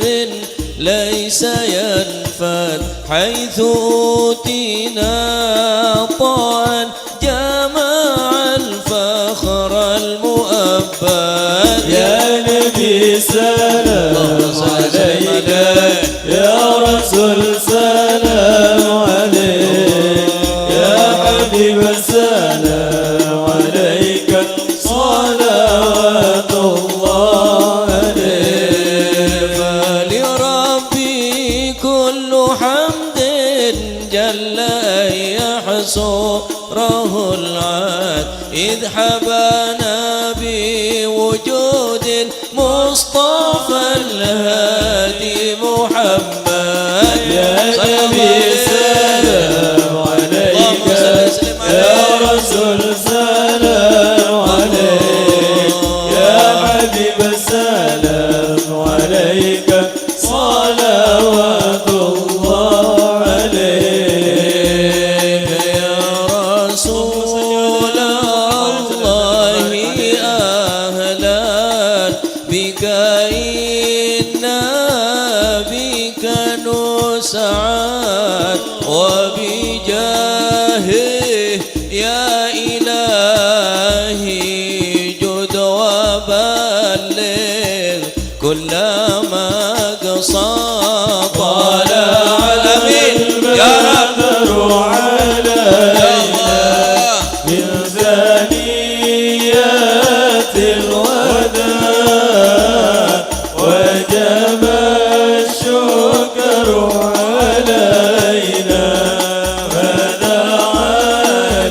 A: ليس ينفد حيث أوتينا طاعا جمع الفخر المؤبد
C: يا نبي سلام عليك يا رسول سلام عليك يا حبيب سلام عليك صلوات الله عليك.
A: فلربي كل حمد جل أن يحصره العاد إذ حبانا بوجود المصطفى الهادي محمد.
C: يا نبي سلام عليك يا رسول سلام عليك يا حبيب سلام عليك صلوات الله عليك.
A: يا رسول الله أهلا بك إنا بك نسعد وبجاهه يا إلهي جد وبلغ كل ما قصد طلع الأمين يا رب
C: علينا من ثنيات الوداع وجب الشكر علينا فدعا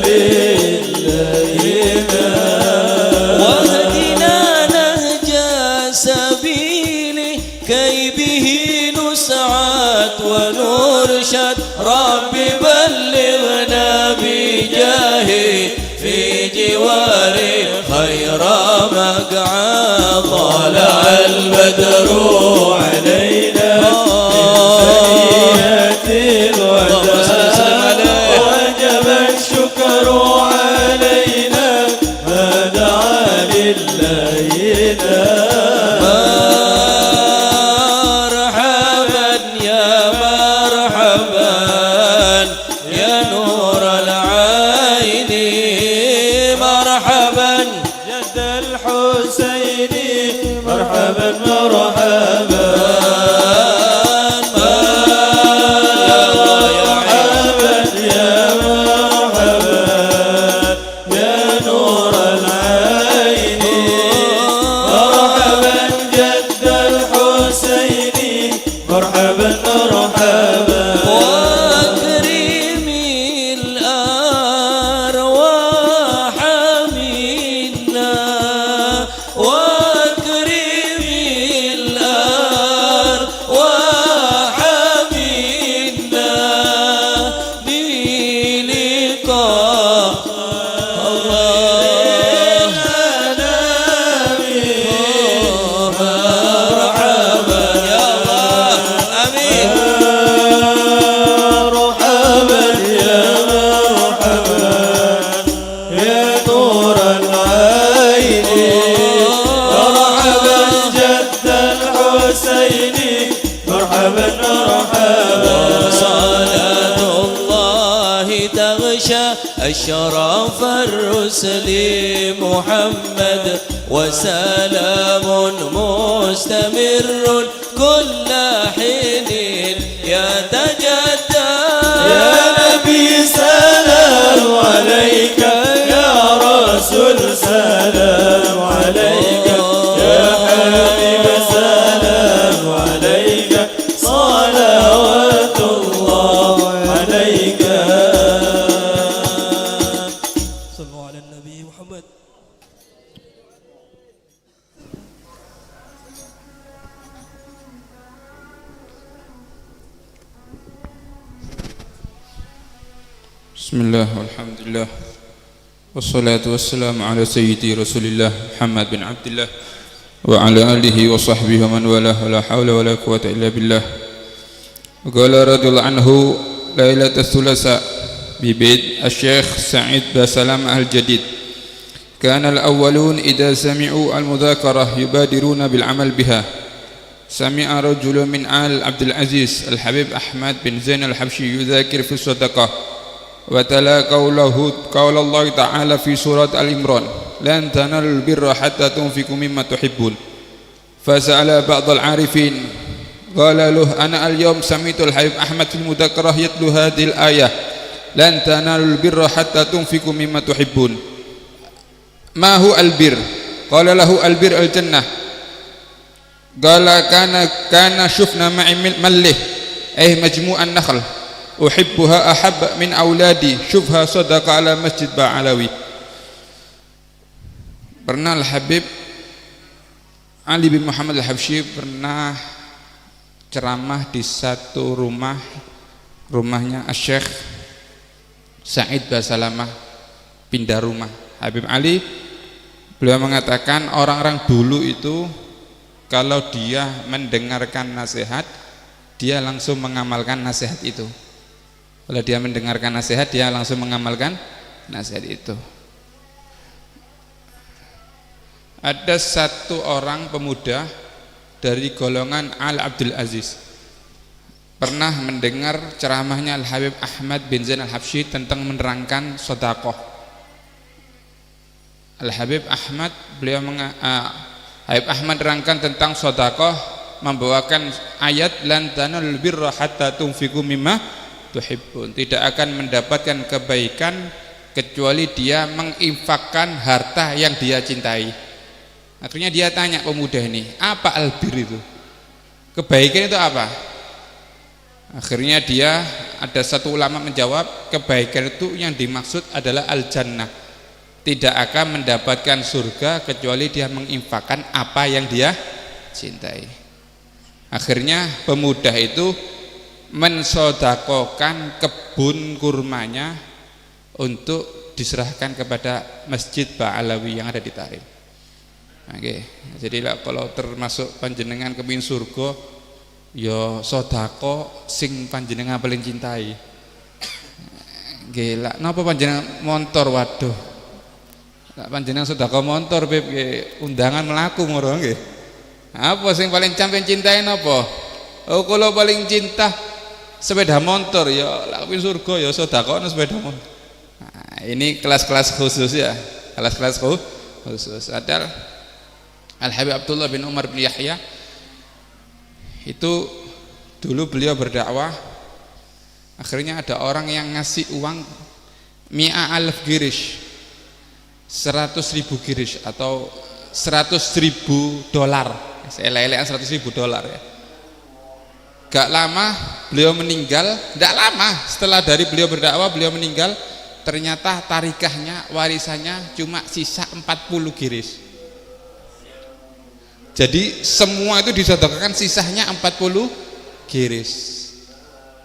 C: للينا
A: واهدنا نهج سبيله كي به نسعد ونرشد رب بلغنا بجاهه في جواره خير مقعد
C: طلع البدر علينا من الوداع وجب الشكر علينا فدعا للينا.
A: مرحبا يا مرحبا يا نور العين مرحبا
C: جد الحسين مرحبا مرحبا مرحبا يا مرحبا يا نور العين مرحبا جد الحسين مرحبا مرحبا
A: واكرم الأرواح منا واكرم الأرواح منا بلقاء الله مرحبا يا الله آمين.
C: مرحبا يا مرحبا يا نور العين مرحبا جد الحسين مرحبا مرحبا
A: صلاة الله تغشى أشرف الرسل محمد وسلام مستمر كل حين يتجدد.
C: يا نبي سلام عليك يا رسول سلام عليك يا حبيب سلام عليك صلوات الله عليك.
D: صلوا على النبي محمد.
E: بسم الله والحمد لله والصلاة والسلام على سيدي رسول الله محمد بن عبد الله وعلى آله وصحبه ومن والاه ولا حول ولا قوة إلا بالله. قال رضي الله عنه ليلة الثلاثاء ببيت الشيخ سعيد بسلام الجديد كان الأولون إذا سمعوا المذاكرة يبادرون بالعمل بها. سمع رجل من آل عبد العزيز الحبيب أحمد بن زين الحبشي يذاكر في الصدقة وتلا قول الله تعالى في سورة العمران لن تنالوا البر حتى تنفقوا مما تحبون. فسأل بعض العارفين قال له أنا اليوم سمعت الحبيب أحمد في المذاكرة يتلو هذه الآية لن تنالوا البر حتى تنفقوا مما تحبون، ما هو البر؟ قال له البر الجنة. قال كان شفنا معي مله أي مجموع النخل uhibbuha ahabba min auladi syubha sadaqa ala masjid Ba'alawi. Pernah Al-Habib Ali bin Muhammad Al-Habsyi pernah ceramah di satu rumahnya Syekh Said Basalamah, pindah rumah. Habib Ali, beliau mengatakan orang-orang dulu itu kalau dia mendengarkan nasihat, dia langsung mengamalkan nasihat itu. Kalau dia mendengarkan nasihat, dia langsung mengamalkan nasihat itu. Ada satu orang pemuda dari golongan Al Abdul Aziz pernah mendengar ceramahnya Al Habib Ahmad bin Zain Al Habsyi tentang menerangkan sedekah. Al Habib Ahmad Habib Ahmad terangkan tentang sedekah, membawakan ayat lan tanalul birra hatta tunfiqu mimma tuhibbun. Tidak akan mendapatkan kebaikan kecuali dia menginfakkan harta yang dia cintai. Akhirnya dia tanya pemuda ini, apa albir itu? Kebaikan itu apa? Akhirnya ada satu ulama menjawab, kebaikan itu yang dimaksud adalah al-jannah. Tidak akan mendapatkan surga kecuali dia menginfakkan apa yang dia cintai. Akhirnya pemuda itu mensodakokan kebun kurmanya untuk diserahkan kepada Masjid Ba'alawi yang ada di Tarim. Oke, jadi kalau termasuk panjenengan kepingin surga, ya sodako sing panjenengan paling cintai. Gila, napa panjenengan montor, waduh. Panjenengan sodako montor, beb, undangan melaku moro nggih. Apa sing paling sampeyan cintai napa? Oh, kalau paling cinta sepeda motor, ya lak kepingin surga ya sodako sepeda motor. Nah, ini kelas-kelas khusus ya, kelas-kelas khusus. Ada Al-Habib Abdullah bin Umar bin Yahya itu dulu beliau berdakwah, akhirnya ada orang yang ngasih uang 100,000 girish, 100,000 girish atau 100,000 dolar, selelean 100,000 dolar ya. Gak lama beliau meninggal, tidak lama setelah dari beliau berdakwah beliau meninggal, ternyata tarikahnya, warisannya cuma sisa 40 girish. Jadi semua itu disedekahkan, sisanya 40 giris.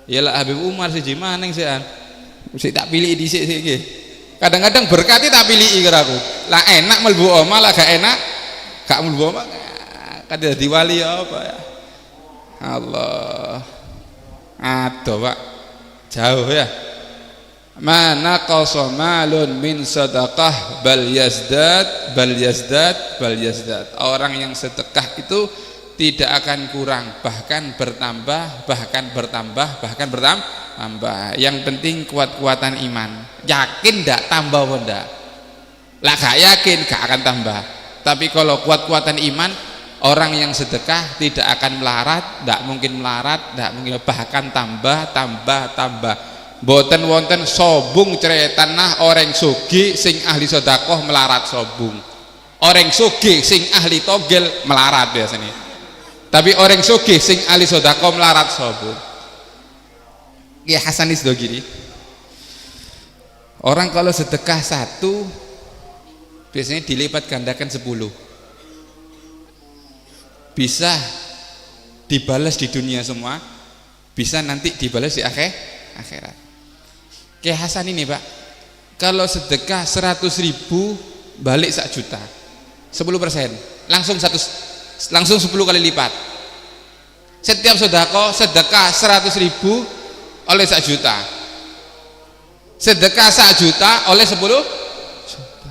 E: Yalah Habib Umar siji maning sean. Mesti tak pilih dhisik iki. Kadang-kadang berkati tak pilih kiraku. Lah enak mlebu omah, lah gak enak gak mlebu omah. Kadang dadi wali apa ya. Allah. Aduh, Pak. Jauh ya. Mana qasa malun min sadaqah bal yazdad. Orang yang sedekah itu tidak akan kurang, bahkan bertambah. Yang penting kuat-kuatan iman. Yakin ndak tambah apa ndak? Lah gak yakin gak akan tambah. Tapi kalau kuat-kuatan iman, orang yang sedekah tidak akan melarat, ndak mungkin melarat, ndak mungkin, bahkan tambah. Boten wonten sobung ceretan nah orang sugih sing ahli sedekah melarat sobung. Orang sugih sing ahli togel melarat biasanya. Tapi orang sugih sing ahli sedekah melarat sobung. Ya Hasanis do gini. Orang kalau sedekah 1 biasanya dilipat gandakan 10. Bisa dibalas di dunia semua, bisa nanti dibalas di akhirat. Kayak Hasan ini Pak, kalau sedekah 100.000 balik 1 juta, 10% langsung 10 kali lipat. Setiap sedekah 100.000 oleh 1 juta, sedekah 1 juta oleh 10 juta.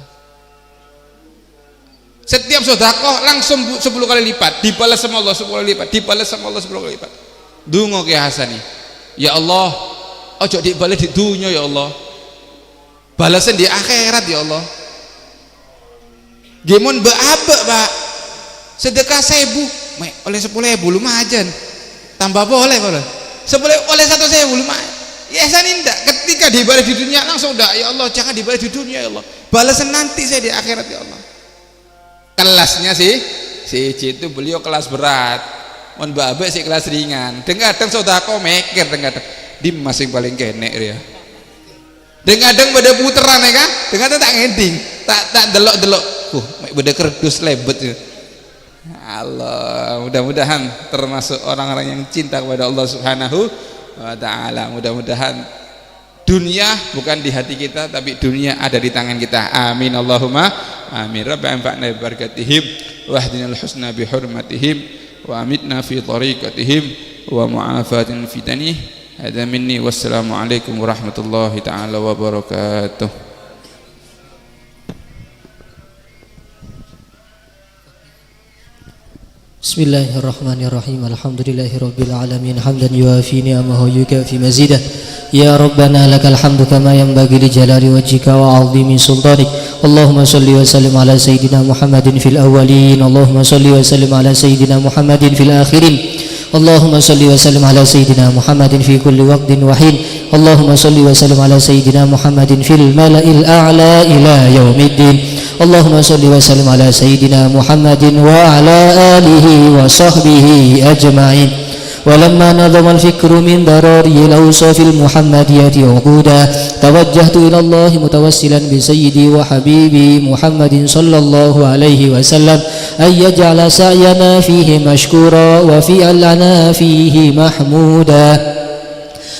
E: Setiap sedekah langsung 10 kali lipat, dibalas sama Allah 10 kali lipat, dibalas sama Allah 10 kali lipat. Dungo kayak Hasan nih, ya Allah, ojo dibalik di dunia ya Allah, balasan di akhirat ya Allah. Gemon beabek Pak, sedekah 1.000 oleh 10.000 lumayan, tambah boleh 10 oleh 1.000 lumayan. Ya Hasan indah, ketika dibalik di dunia langsung dah, ya Allah jangan dibalik di dunia ya Allah, balasan nanti saya di akhirat ya Allah. Kelasnya si itu beliau kelas berat, mon babek sih kelas ringan. Kadang sedekah mikir, Dimas sing paling kenek ya. Kadang pada puteran ya kan, dengan tak ngending, tak delok-delok. Pada kerdus lebet ya. Allah, mudah-mudahan termasuk orang-orang yang cinta kepada Allah Subhanahu wa taala. Mudah-mudahan dunia bukan di hati kita, tapi dunia ada di tangan kita. Amin Allahumma amin. Rabbana anfa'na bi barakatihim wa ahdinal husna bi hurmatihim wa amitna fi tariqatihim wa mu'afatin fitanihi. Hadza minni wassalamu alaikum warahmatullahi taala wabarakatuh.
F: Bismillahirrahmanirrahim. Alhamdulillahirabbil alamin hamdan yuafi ni'amahu yukafi mazidah. Ya Rabbana lakal hamdu kama yanbaghi li jalali wajhika wa 'azimi sultanik. Allahumma salli wa sallim ala sayyidina Muhammadin fil awwalin. Allahumma salli wa sallim ala sayyidina Muhammadin fil akhirin. Allahumma salli wa sallim ala sayyidina Muhammadin fi kulli waqtin wa hin. Allahumma salli wa sallim ala sayyidina Muhammadin fil mala'il a'la ila yaumiddin. Allahumma salli wa sallim ala sayyidina Muhammadin wa ala alihi wa sahbihi ajma'in. ولما نظم الفكر من ضراري الأوصاف المحمدية عقودا توجهت إلى الله متوسلا بسيدي وحبيبي محمد صلى الله عليه وسلم أن يجعل سعينا فيه مشكورا وفعلنا فيه محمودا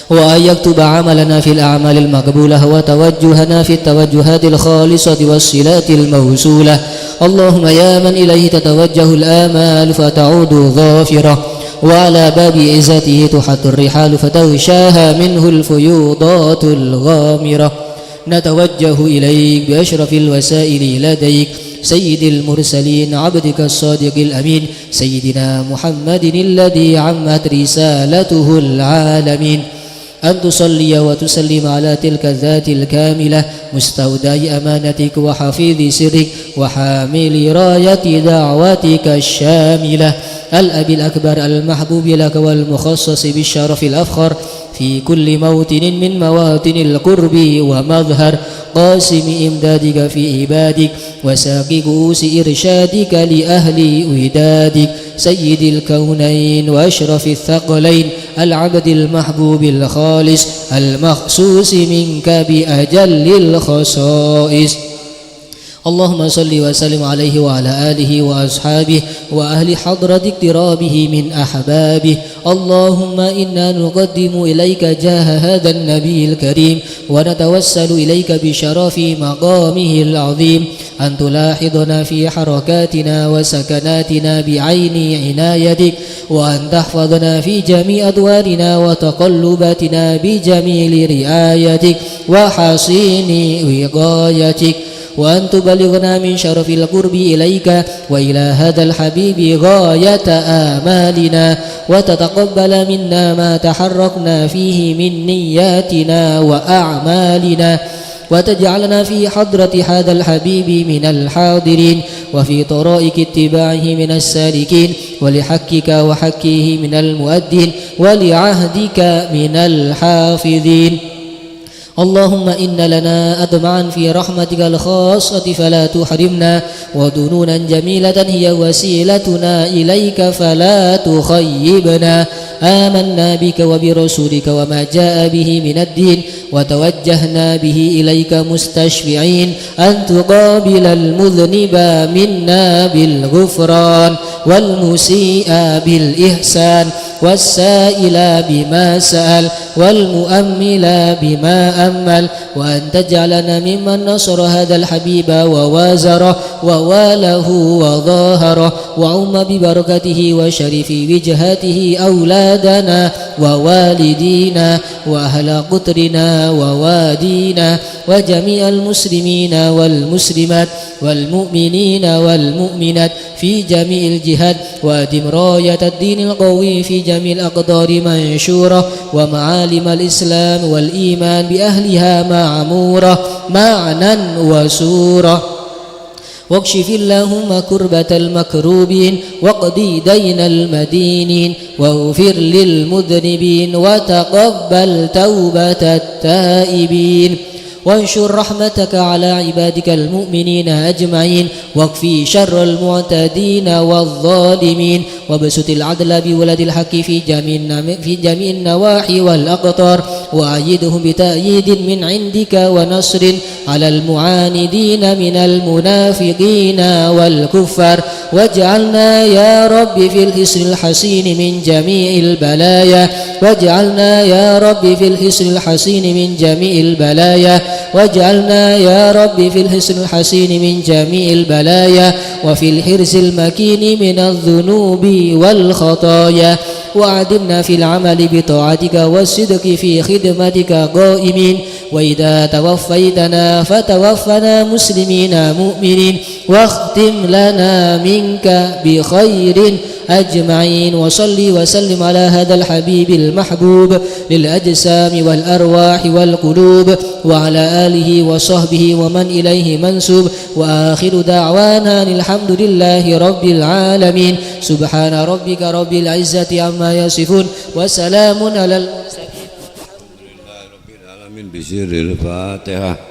F: وأن يكتب عملنا في الأعمال المقبولة وتوجهنا في التوجهات الخالصة والصلات الموصولة. اللهم يا من إليه تتوجه الآمال فتعود ظافرة وعلى باب عزته تحط الرحال فتغشاها منه الفيوضات الغامرة. نتوجه إليك بأشرف الوسائل لديك سيد المرسلين عبدك الصادق الأمين سيدنا محمد الذي عمت رسالته العالمين أن تصلي وتسلم على تلك الذات الكاملة مستودع أمانتك وحفيظ سرك وحامل راية دعوتك الشاملة الأب الأكبر المحبوب لك والمخصص بالشرف الأفخر في كل موطن من مواطن القرب ومظهر قاسم إمدادك في عبادك وساقي كؤوس إرشادك لأهل ودادك سيد الكونين وأشرف الثقلين العبد المحبوب الخالص المخصوص منك بأجل الخصائص. اللهم صل وسلم عليه وعلى آله وأصحابه وأهل حضرة اقترابه من أحبابه. اللهم إنا نقدم إليك جاه هذا النبي الكريم ونتوسل إليك بشرف مقامه العظيم أن تلاحظنا في حركاتنا وسكناتنا بعين عنايتك وأن تحفظنا في جميع أدوارنا وتقلباتنا بجميل رعايتك وحصين وقايتك وأن تبلغنا من شرف القرب إليك وإلى هذا الحبيب غاية آمالنا وتتقبل منا ما تحركنا فيه من نياتنا وأعمالنا وتجعلنا في حضرة هذا الحبيب من الحاضرين وفي طرائق اتباعه من السالكين ولحقك وحقه من المؤدين ولعهدك من الحافظين. اللهم إن لنا أطمعا في رحمتك الخاصة فلا تحرمنا ودنونا جميلة هي وسيلتنا إليك فلا تخيبنا. آمنا بك وبرسولك وما جاء به من الدين وتوجهنا به إليك مستشفعين أن تقابل المذنب منا بالغفران والمسيء بالإحسان والسائل بما سأل والمؤمل بما أمل وأن تجعلنا ممن نصر هذا الحبيب ووازره وواله وظاهره وعم ببركته وشرف وجهاته أولادنا ووالدينا وأهل قطرنا ووادينا وجميع المسلمين والمسلمات والمؤمنين والمؤمنات في جميع الجهات وأدم راية الدين القوي في جميع الأقدار منشورة ومعالم الإسلام والإيمان بأهلها معمورة معنى وسورة. واكشف اللهم كربة المكروبين واقضي دين المدينين واغفر للمذنبين وتقبل توبة التائبين وانشر رحمتك على عبادك المؤمنين أجمعين واكفي شر المعتدين والظالمين وابسط العدل بولد الحق في جميع النواحي والأقطار وأيدهم بتأييد من عندك ونصر على المعاندين من المنافقين والكفار واجعلنا يا رب في الحصن الحصين من جميع البلايا واجعلنا يا رب في الحصن الحصين من جميع البلايا واجعلنا يا رب في الحصن الحصين من جميع البلايا وفي الحرز المكين من الذنوب والخطايا وأعدنا في العمل بطاعتك والصدق في خدمتك قائمين وإذا توفيتنا فتوفنا مسلمين مؤمنين واختم لنا منك بخير أجمعين وصلي وسلم على هذا الحبيب المحبوب للأجسام والأرواح والقلوب وعلى آله وصحبه ومن إليه منسوب وآخر دعوانا الحمد لله رب العالمين سبحان ربك رب العزة عما يصفون وسلام على المرسلين
G: الحمد لله رب العالمين بسر الفاتحة.